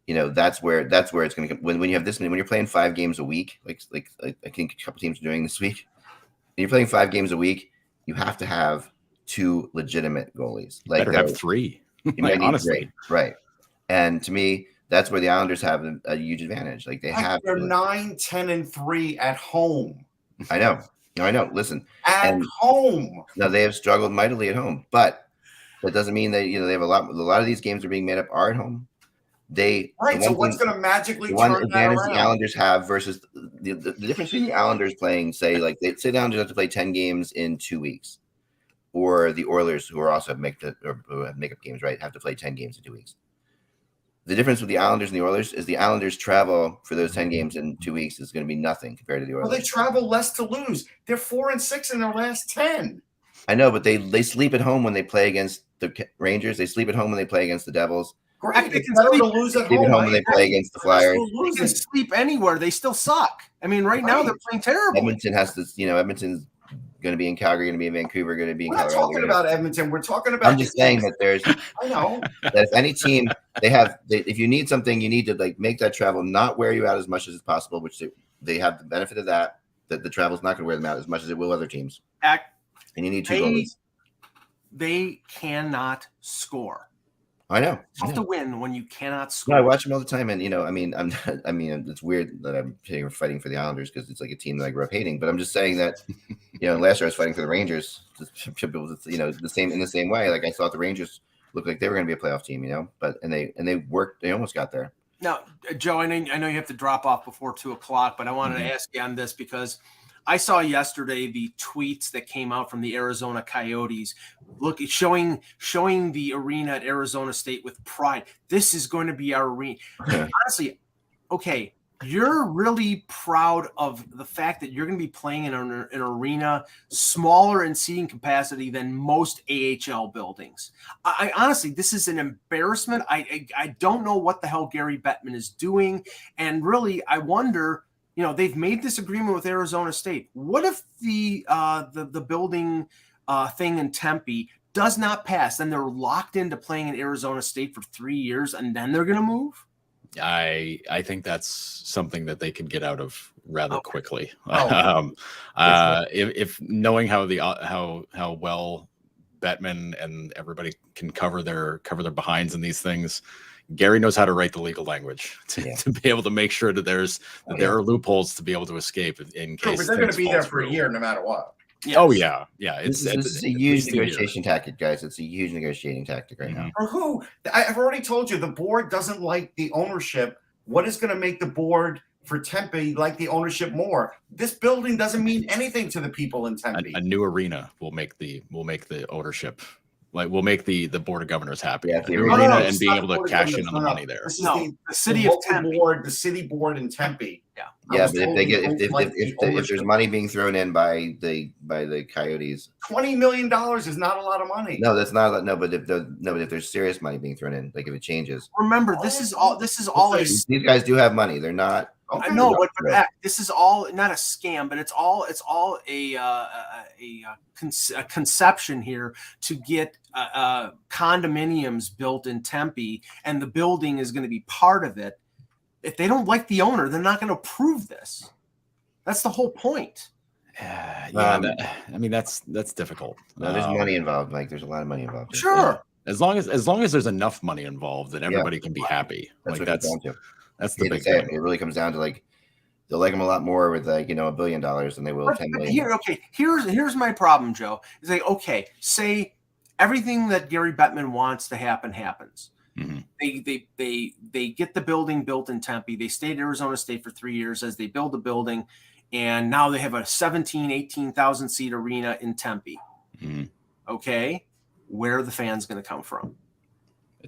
that's where it's going to come. When you have this many, when you're playing 5 games a week, like I think a couple teams are doing this week, when you're playing 5 games a week, you have to have 2 legitimate goalies. Like, better have 3. Like, honestly, right? And to me, that's where the Islanders have a huge advantage. Like, they're 9-10-3 at home. I know. Listen, at home. Now they have struggled mightily at home, but that doesn't mean that they have a lot of these games are being made up are at home. So what's going to magically one turn advantage that around? the Islanders have versus the difference between the Islanders playing, say the Islanders have to play 10 games in 2 weeks, or the Oilers, who are also have makeup games, right, have to play 10 games in 2 weeks. The difference with the Islanders and the Oilers is the Islanders travel for those 10 games in 2 weeks is going to be nothing compared to the Oilers. Well, they travel less to lose. They're 4-6 in their last 10. I know, but they sleep at home when they play against the Rangers. They sleep at home when they play against the Devils. Great. It's better to lose at Sleep home. at home when they play against the Flyers. They can sleep anywhere. They still suck. I mean, right now they're playing terrible. Edmonton has to, Edmonton's going to be in Calgary, going to be in Vancouver, going to be in Colorado. We're not talking about Edmonton. We're talking about. I'm just saying that there's. I know that if any team if you need something, you need to like make that travel not wear you out as much as possible, which they have the benefit of that the travel's not going to wear them out as much as it will other teams. And you need 2 goalies. They cannot score. I know. Tough to win when you cannot No, score. I watch them all the time, and I mean, it's weird that I'm fighting for the Islanders because it's like a team that I grew up hating. But I'm just saying that, last year I was fighting for the Rangers. The same in the same way. Like I thought the Rangers looked like they were going to be a playoff team, but they worked. They almost got there. Now, Joe, I know you have to drop off before 2:00, but I wanted to ask you on this because I saw yesterday the tweets that came out from the Arizona Coyotes, showing the arena at Arizona State with pride. This is going to be our arena. Honestly, okay, you're really proud of the fact that you're going to be playing in an arena smaller in seating capacity than most AHL buildings. I honestly, this is an embarrassment. I don't know what the hell Gary Bettman is doing, and really, I wonder. They've made this agreement with Arizona State. What if the building thing in Tempe does not pass? Then they're locked into playing in Arizona State for 3 years, and then they're going to move? I think that's something that they could get out of rather quickly. If knowing how well Bettman and everybody can cover their behinds in these things, Gary knows how to write the legal language to be able to make sure that there are loopholes to be able to escape in case. But they're going to be there for a year no matter what. Yes. Oh yeah. It's a huge negotiation tactic, guys. It's a huge negotiating tactic right now. For who? I've already told you the board doesn't like the ownership. What is going to make the board for Tempe like the ownership more? This building doesn't mean anything to the people in Tempe. A new arena will make the ownership. Like we'll make the board of governors happy. Yeah, the arena and being able to cash in on the money there. This is the city of Tempe. The city board in Tempe. Yeah, but if there's money being thrown in by the Coyotes, $20 million is not a lot of money. No, that's not. No, but if there's serious money being thrown in, like if it changes. Remember, this is all. These guys do have money. They're not. I know, but this is all not a scam, but it's all a conception here to get condominiums built in Tempe, and the building is going to be part of it. If they don't like the owner, they're not going to approve this. That's the whole point. That's difficult. No, there's money involved. Like there's a lot of money involved. Sure. Yeah. As long as there's enough money involved, that everybody can be happy. That's the big thing. It really comes down to they'll like them a lot more with $1 billion than they will $10 million. Here's my problem, Joe. It's like, okay, say everything that Gary Bettman wants to happen happens. Mm-hmm. They get the building built in Tempe. They stay at Arizona State for 3 years as they build the building, and now they have a 18,000 seat arena in Tempe. Mm-hmm. Okay, where are the fans going to come from?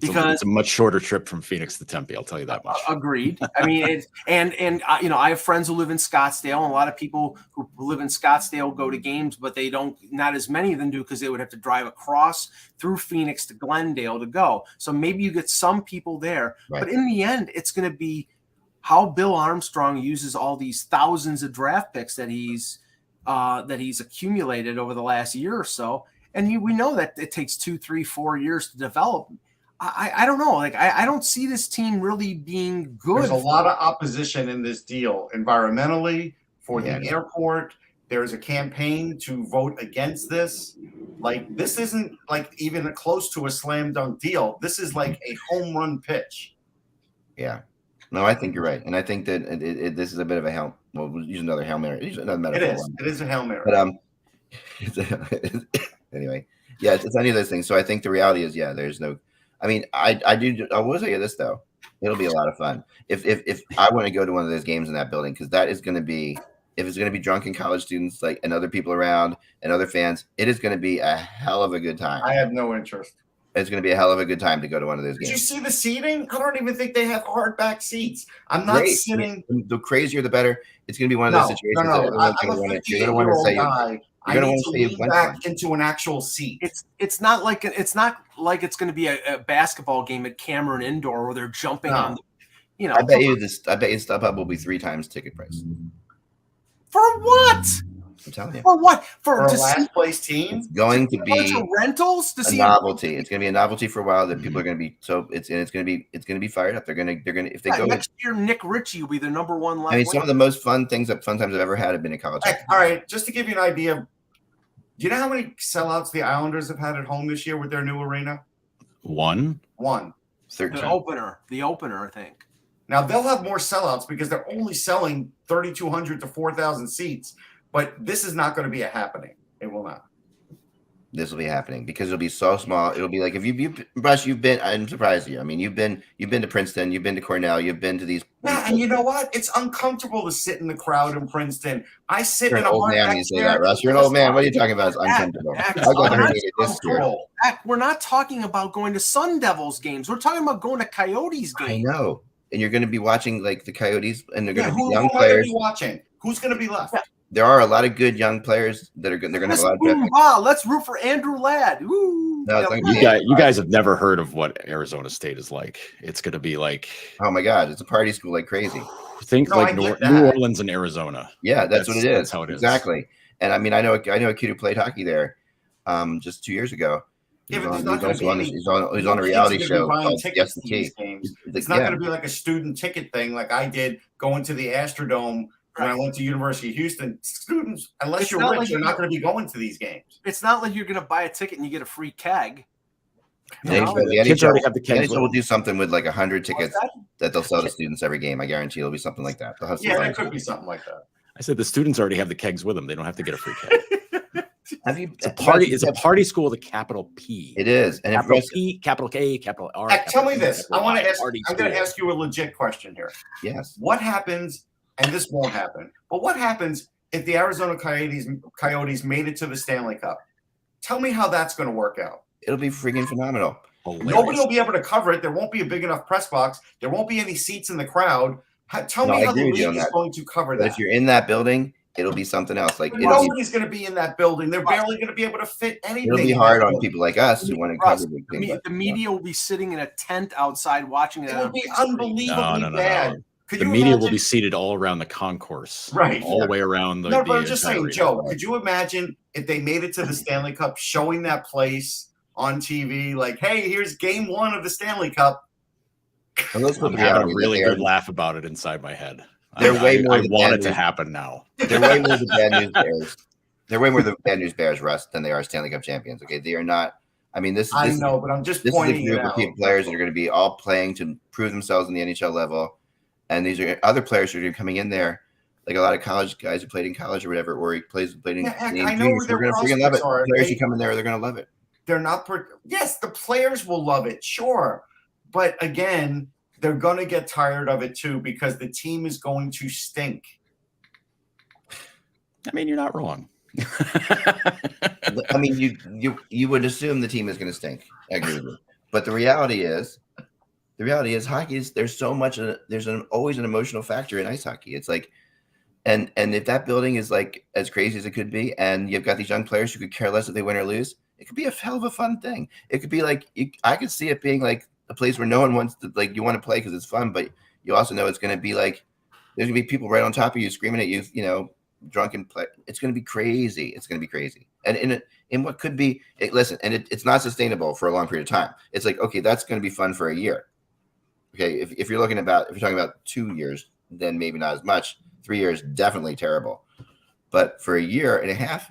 It's a much shorter trip from Phoenix to Tempe. I'll tell you that much. Agreed. I mean, I have friends who live in Scottsdale, and a lot of people who live in Scottsdale go to games, but they don't. Not as many of them do because they would have to drive across through Phoenix to Glendale to go. So maybe you get some people there, right. But in the end, it's going to be how Bill Armstrong uses all these thousands of draft picks that he's accumulated over the last year or so, and we know that it takes 2, 3, 4 years to develop. I don't know. I don't see this team really being good. There's a lot of opposition in this deal environmentally for the airport. There's a campaign to vote against this. This isn't even close to a slam dunk deal. This is like a home run pitch. Yeah. No, I think you're right. And I think that this is a bit of a Hail. Well, we'll use another Hail Mary. Use another metaphor. It is a Hail Mary. But anyway, yeah, it's any of those things. So I think the reality is, there's no. I mean, I will tell you this though, it'll be a lot of fun if I want to go to one of those games in that building, because that is going to be, if it's going to be drunken college students and other people around and other fans, it is going to be a hell of a good time. I have no interest. It's going to be a hell of a good time to go to one of those games. Did you see the seating? I don't even think they have hardback seats. I'm not sitting. The crazier, the better. It's going to be one of those situations. I'm a 58-year-old guy. I need to lean back into an actual seat. It's not like it's going to be a basketball game at Cameron Indoor where they're jumping on. I bet you StubHub will be 3 times ticket price. For what? I'm telling you. For what? For a last place team? It's going to be rentals to see novelty. It's going to be a novelty for a while that people are going to be it's going to be fired up. They're going to if they go next year. Nick Ritchie will be the #1 left. I mean, some of the most fun times I've ever had have been in college. All right, just to give you an idea, do you know how many sellouts the Islanders have had at home this year with their new arena? One. 13. The opener, I think. Now they'll have more sellouts because they're only selling 3,200 to 4,000 seats. But this is not going to be a happening. It will not. This will be happening because it'll be so small. It'll be like if you've been. I'm surprised you. I mean, you've been to Princeton, you've been to Cornell, you've been to these. Yeah, and you know what? It's uncomfortable to sit in the crowd in Princeton. I sit You're in an a old hard man. back You say chair. that, Russ. You're an old man. What are you talking about? It's uncomfortable. I got herniated this year. We're not talking about going to Sun Devils games. We're talking about going to Coyotes games. I know, and you're going to be watching like the Coyotes, and they're going to be who young am I going players. to be watching? Who's going to be left? Yeah. There are a lot of good young players that are good. They're going to have a lot of draft picks. Let's root for Andrew Ladd. Woo. No, You guys have never heard of what Arizona State is like. It's going to be like, oh my God, it's a party school like crazy. Think like New Orleans and Arizona. Yeah, that's what it is. That's how it is. Exactly. And I mean, I know a kid who played hockey there just 2 years ago. He's on a reality show called Yes the Key. It's not going to be like a student ticket thing like I did going to the Astrodome when I went to University of Houston. Students, unless you're rich, you're not going to be going to these games. It's not like you're going to buy a ticket and you get a free keg. The NHL will do something with like 100 tickets that they'll sell to students every game. I guarantee it'll be something like that. That could be something like that. I said the students already have the kegs with them. They don't have to get a free keg. It's a party school with a capital P. It is. And capital P, capital K, capital R. Tell me this. I'm going to ask you a legit question here. Yes. What happens, and this won't happen, but what happens if the Arizona Coyotes made it to the Stanley Cup? Tell me how that's going to work out. It'll be freaking phenomenal. Hilarious. Nobody will be able to cover it. There won't be a big enough press box. There won't be any seats in the crowd. Tell me how the league is going to cover that. But if you're in that building, it'll be something else. Like nobody's going to be in that building. They're barely going to be able to fit anything. It'll be hard on people like us who want to cover big things. The media will be sitting in a tent outside watching it. It will be unbelievably bad. The media will be seated all around the concourse, right? All the way around the. No, but I'm just saying, Joe. Could you imagine if they made it to the Stanley Cup, showing that place on TV? Like, hey, here's Game 1 of the Stanley Cup. I'm having a really good laugh about it inside my head. They're way more. I want it to happen now. They're way more the bad news bears. They're way more the bad news bears, Russ, than they are Stanley Cup champions. Okay, they are not. I mean, this. I know, but I'm just pointing is a group of players that are going to be all playing to prove themselves in the NHL level, and these are other players who are coming in there, like a lot of college guys who played in college or whatever, or he played in. I know where they're going to freaking love it. Players who come in there, they're going to love it. They're not. Yes, the players will love it, sure, but again, they're going to get tired of it too because the team is going to stink. I mean, you're not wrong. I mean, you would assume the team is going to stink. I agree with you. But the reality is hockey is there's so much. There's always an emotional factor in ice hockey. It's like, and if that building is like as crazy as it could be, and you've got these young players who could care less if they win or lose, it could be a hell of a fun thing. It could be like I could see it being like a place where no one wants to, like, you want to play because it's fun, but you also know it's going to be like there's going to be people right on top of you screaming at you, drunken play. It's going to be crazy. It's going to be crazy. And in what could be, it's not sustainable for a long period of time. It's like, okay, that's going to be fun for a year. Okay, if you're talking about 2 years, then maybe not as much. 3 years, definitely terrible. But for a year and a half,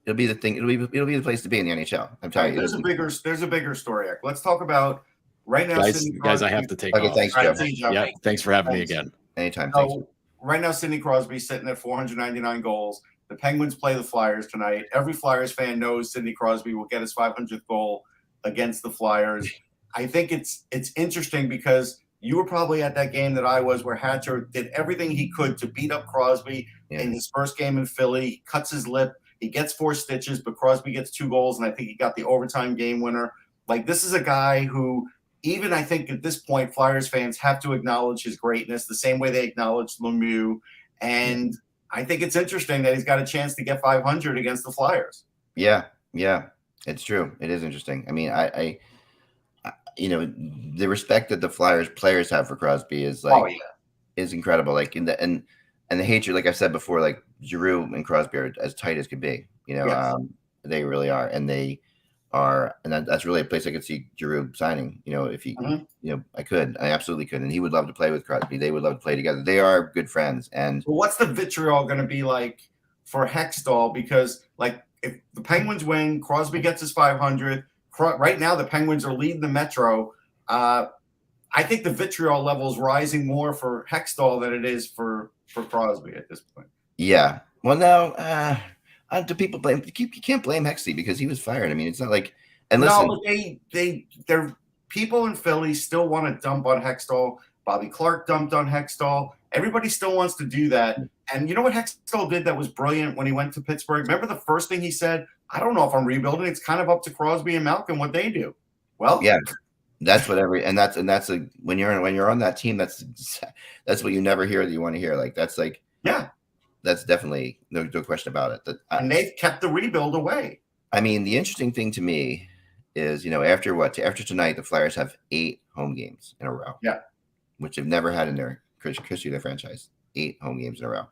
it'll be the thing. It'll be the place to be in the NHL. I'm telling you. There's a bigger story. Let's talk about right now. Guys, I have to take off. Thanks, Joe. Yeah, thanks for having me again. Anytime. So right now, Sidney Crosby's sitting at 499 goals. The Penguins play the Flyers tonight. Every Flyers fan knows Sidney Crosby will get his 500th goal against the Flyers. I think it's interesting because you were probably at that game that I was, where Hatcher did everything he could to beat up Crosby in his first game in Philly. He cuts his lip. He gets 4 stitches, but Crosby gets 2 goals, and I think he got the overtime game winner. Like, this is a guy who, even I think at this point, Flyers fans have to acknowledge his greatness the same way they acknowledged Lemieux. And I think it's interesting that he's got a chance to get 500 against the Flyers. Yeah, it's true. It is interesting. I mean, I the respect that the Flyers players have for Crosby is like, is incredible. Like and the hatred, like I said before, like Giroux and Crosby are as tight as could be. They really are, and they are, and that's really a place I could see Giroux signing. If he, I absolutely could, and he would love to play with Crosby. They would love to play together. They are good friends. And what's the vitriol going to be like for Hextall? Because like if the Penguins win, Crosby gets his 500. right now the Penguins are leading the Metro. I think the vitriol level is rising more for Hextall than it is for Crosby at this point. Yeah. Well, no. Do people blame? You can't blame Hextall because he was fired. I mean, it's not like. And listen, no, but they're people in Philly still want to dump on Hextall. Bobby Clark dumped on Hextall. Everybody still wants to do that. And you know what Hextall did that was brilliant when he went to Pittsburgh? Remember the first thing he said? I don't know if I'm rebuilding. It's kind of up to Crosby and Malkin what they do. Well, yeah, that's what when you're on that team, that's what you never hear that you want to hear. Like that's definitely no question about it. And they've kept the rebuild away. I mean, the interesting thing to me is, after tonight, the Flyers have 8 home games in a row. Yeah. Which they've never had in their history of their franchise. 8 home games in a row.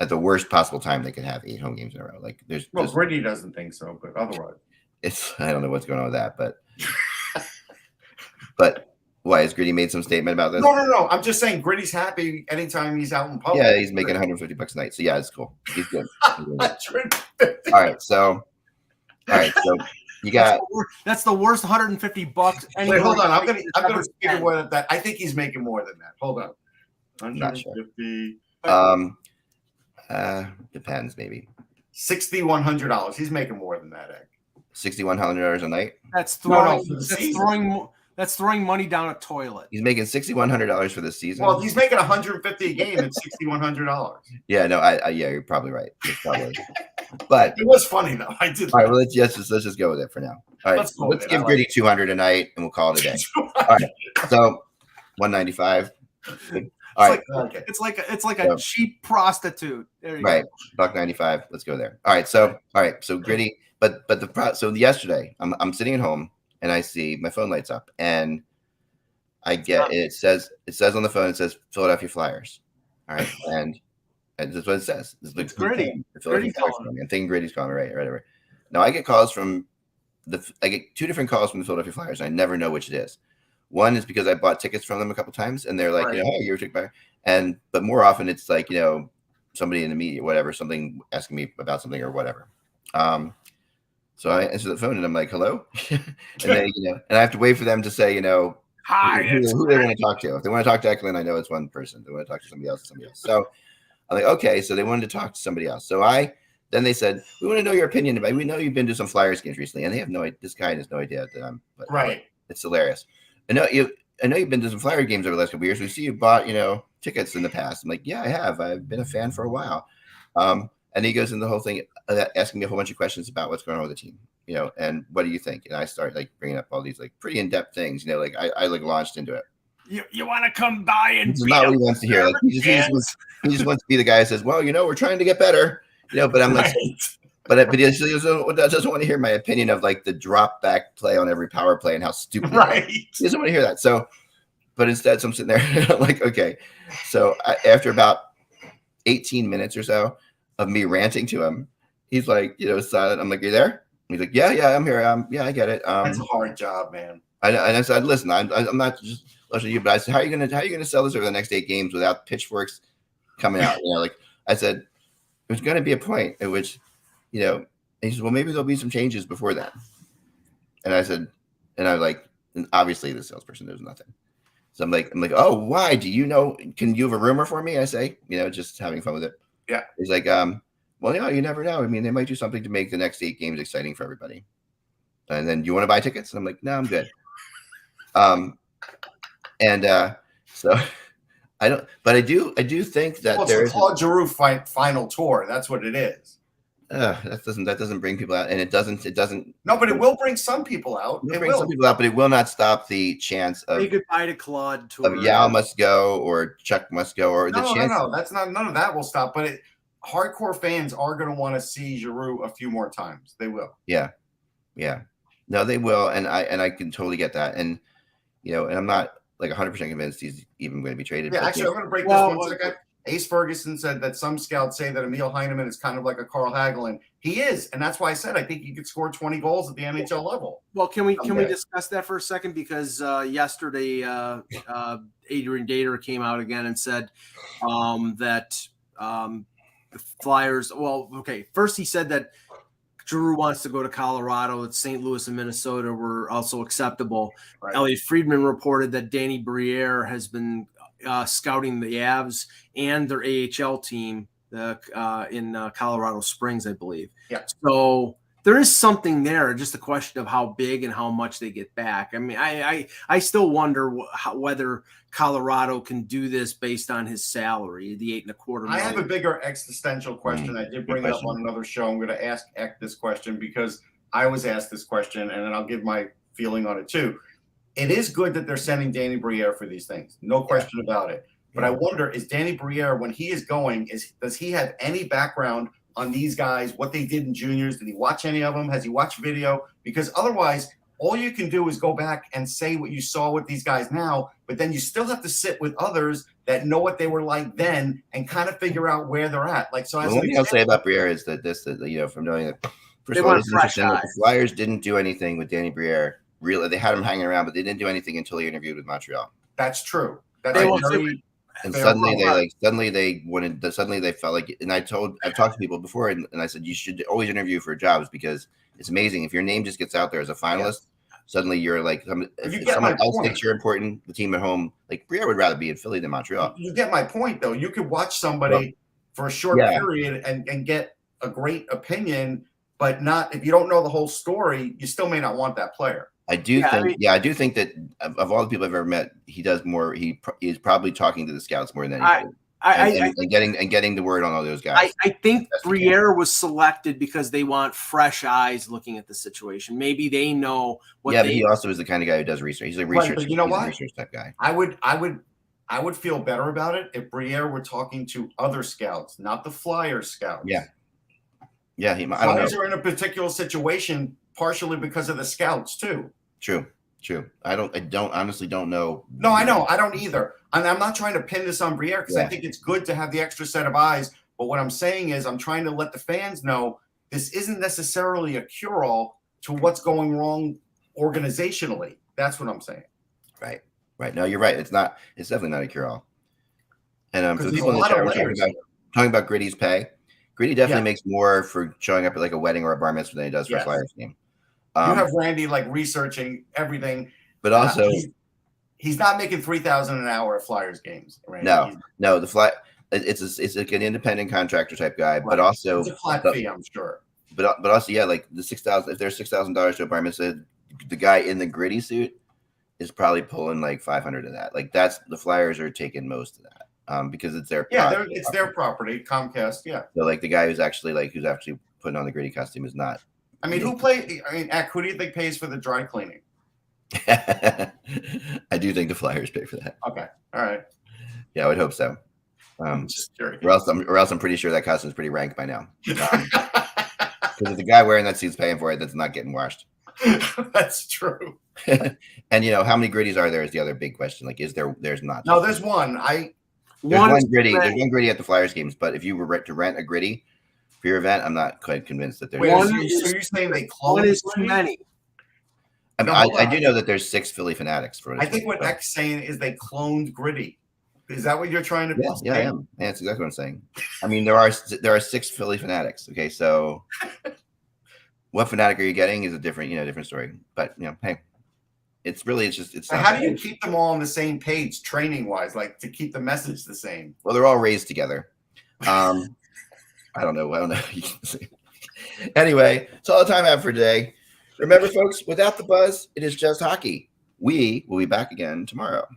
At the worst possible time they could have 8 home games in a row. Like Gritty doesn't think so, but otherwise. I don't know what's going on with that, but why has Gritty made some statement about this? No. I'm just saying Gritty's happy anytime he's out in public. Yeah, he's making $150 a night. So yeah, it's cool. He's good. $150. All right, so you got that's the worst $150. Wait, hold on. I'm gonna figure what that. I think he's making more than that. Hold on. I'm not sure. Depends, maybe. $6,100. He's making more than that, Egg. $6,100 a night. That's throwing money down a toilet. He's making $6,100 for this season. Well, he's making $150 a game at $6,100. Yeah, no, yeah, you're probably right. But it was funny though. I did. All right, well, let's just go with it for now. All right, let's give Gritty $200 a night, and we'll call it a day. All right, so $195. All right, it's like a cheap prostitute. There you go. $1.95. Let's go there. All right, so Gritty, so yesterday I'm sitting at home and I see my phone lights up and I get it says on the phone, it says Philadelphia Flyers. All right, and that's what it says. It's Gritty. I'm thinking Gritty's calling me, right. Now I get calls from I get 2 different calls from the Philadelphia Flyers, and I never know which it is. One is because I bought tickets from them a couple times, and they're like, hey, you're a ticket buyer. But more often it's like, somebody in the media, whatever, something asking me about something or whatever. So I answer the phone and I'm like, hello, and then and I have to wait for them to say, hi, who they want to talk to. If they want to talk to Eklund, I know it's one person. If they want to talk to somebody else. So I'm like, okay, so they wanted to talk to somebody else. So then they said, we want to know your opinion about. We know you've been to some Flyers games recently, and they have no idea. This guy has no idea that I'm. But, right. It's hilarious. I know you've been to some Flyer games over the last couple of years. We see you bought, tickets in the past. I'm like, yeah, I have. I've been a fan for a while. And he goes into the whole thing, asking me a whole bunch of questions about what's going on with the team, and what do you think? And I start bringing up all these pretty in-depth things, I launched into it. You want to come by and it's not what he wants to hear. He just wants to be the guy who says, well, we're trying to get better, but I'm like, but he doesn't want to hear my opinion of the drop back play on every power play and how stupid. Right. He doesn't want to hear that. So, but instead, so I'm sitting there and I'm like, okay. So after about 18 minutes or so of me ranting to him, he's like, silent. I'm like, you there? He's like, yeah, I'm here. Yeah, I get it. That's a hard job, man. And I said, listen, I'm not just listening to you, but I said, how are you gonna sell this over the next 8 games without pitchforks coming out? I said, there's going to be a point at which, and he said, well, maybe there'll be some changes before that. And I said, and obviously the salesperson knows nothing. So I'm like, oh, why? Do you know? Can you have a rumor for me? I say, just having fun with it. Yeah. He's like, well, you never know. I mean, they might do something to make the next 8 games exciting for everybody. And then, do you want to buy tickets? And I'm like, no, I'm good. So I don't, but I do think that there's Claude Giroux final tour. That's what it is. That doesn't bring people out, and it doesn't. No, but it will bring some people out. It will bring some people out, but it will not stop the chance of say goodbye to Claude tour. Of Yao must go or Chuck must go or the chance. No, that's not. None of that will stop. But hardcore fans are going to want to see Giroux a few more times. They will. Yeah. No, they will, and I can totally get that, and and I'm not 100% convinced he's even going to be traded. Yeah, actually, I'm going to break this 1 second. Ace Ferguson said that some scouts say that Emil Heineman is kind of like a Carl Hagelin. He is, and that's why I said I think he could score 20 goals at the NHL level. Well, can we discuss that for a second? Because yesterday, Adrian Dater came out again and said that the Flyers. Well, okay. First, he said that Drew wants to go to Colorado. It's St. Louis and Minnesota were also acceptable. Right. Elliot Friedman reported that Danny Briere has been scouting the Avs and their AHL team in Colorado Springs, I believe. Yeah. So there is something there, just a question of how big and how much they get back. I mean, I still wonder whether Colorado can do this based on his salary, the $8.25 million. I have a bigger existential question. I did bring it up on another show. I'm going to ask Eck this question because I was asked this question, and then I'll give my feeling on it too. It is good that they're sending Danny Briere for these things. No question about it. But I wonder, is Danny Briere, when he is going, does he have any background on these guys, what they did in juniors? Did he watch any of them? Has he watched video? Because otherwise, all you can do is go back and say what you saw with these guys now, but then you still have to sit with others that know what they were like then and kind of figure out where they're at. Like, so as one thing I'll say about Briere is that from knowing that, first of all, it's interesting that the Flyers didn't do anything with Danny Briere. Really, they had him hanging around, but they didn't do anything until he interviewed with Montreal. That's true. And suddenly they felt like, and I've talked to people before, and I said you should always interview for jobs because it's amazing if your name just gets out there as a finalist. Suddenly you're like, if someone else thinks you're important, the team at home, like Briere would rather be in Philly than Montreal. You get my point, though. You could watch somebody for a short period and get a great opinion, but not if you don't know the whole story, you still may not want that player. I do think that of all the people I've ever met, he does more. He is probably talking to the scouts more than anything. And getting the word on all those guys. I think Briere was selected because they want fresh eyes looking at the situation. Maybe they know what. Yeah, but he also is the kind of guy who does research. He's a research. But you know what? Research type guy. I would feel better about it if Briere were talking to other scouts, not the Flyers scouts. Yeah. I don't know. Flyers are in a particular situation partially because of the scouts too. True. I honestly don't know. No, I know. I don't either. And I'm not trying to pin this on Briere because I think it's good to have the extra set of eyes. But what I'm saying is I'm trying to let the fans know this isn't necessarily a cure-all to what's going wrong organizationally. That's what I'm saying. Right. No, you're right. It's definitely not a cure-all. And for the people in the chat room talking about Gritty's pay, Gritty definitely makes more for showing up at like a wedding or a bar mitzvah than he does for a Flyers game. You have Randy like researching everything, but also he's not making $3,000 an hour at Flyers games. Randy. No, it's like an independent contractor type guy, but also it's a flat fee, I'm sure. But also, like the $6,000. If there's $6,000 to a bar mitzvah, the guy in the Gritty suit is probably pulling like 500 of that. Like that's the Flyers are taking most of that because it's their it's their property, Comcast. Yeah. So like the guy who's actually putting on the Gritty costume is not. I mean, who do you think pays for the dry cleaning? I do think the Flyers pay for that. Okay. All right. Yeah, I would hope so. Just curious. Or else I'm pretty sure that costume is pretty rank by now. Because if the guy wearing that suit's paying for it, that's not getting washed. That's true. And how many Gritties are there is the other big question. Like, there's not. No, there's one. There's one Gritty. There's one Gritty at the Flyers games, but if you were to rent a Gritty for your event, I'm not quite convinced that there's. So you're saying they clone one is too many? I do know that there's 6 Philly Fanatics. I think what Eck's saying is they cloned Gritty. Is that what you're trying to? Yeah, I am. Yeah, that's exactly what I'm saying. I mean, there are 6 Philly Fanatics. Okay, so what fanatic are you getting is a different story. But hey, it's just. How do you keep them all on the same page, training wise, like to keep the message the same? Well, they're all raised together. I don't know. Anyway, it's all the time I have for today. Remember, folks, without the buzz, it is just hockey. We will be back again tomorrow.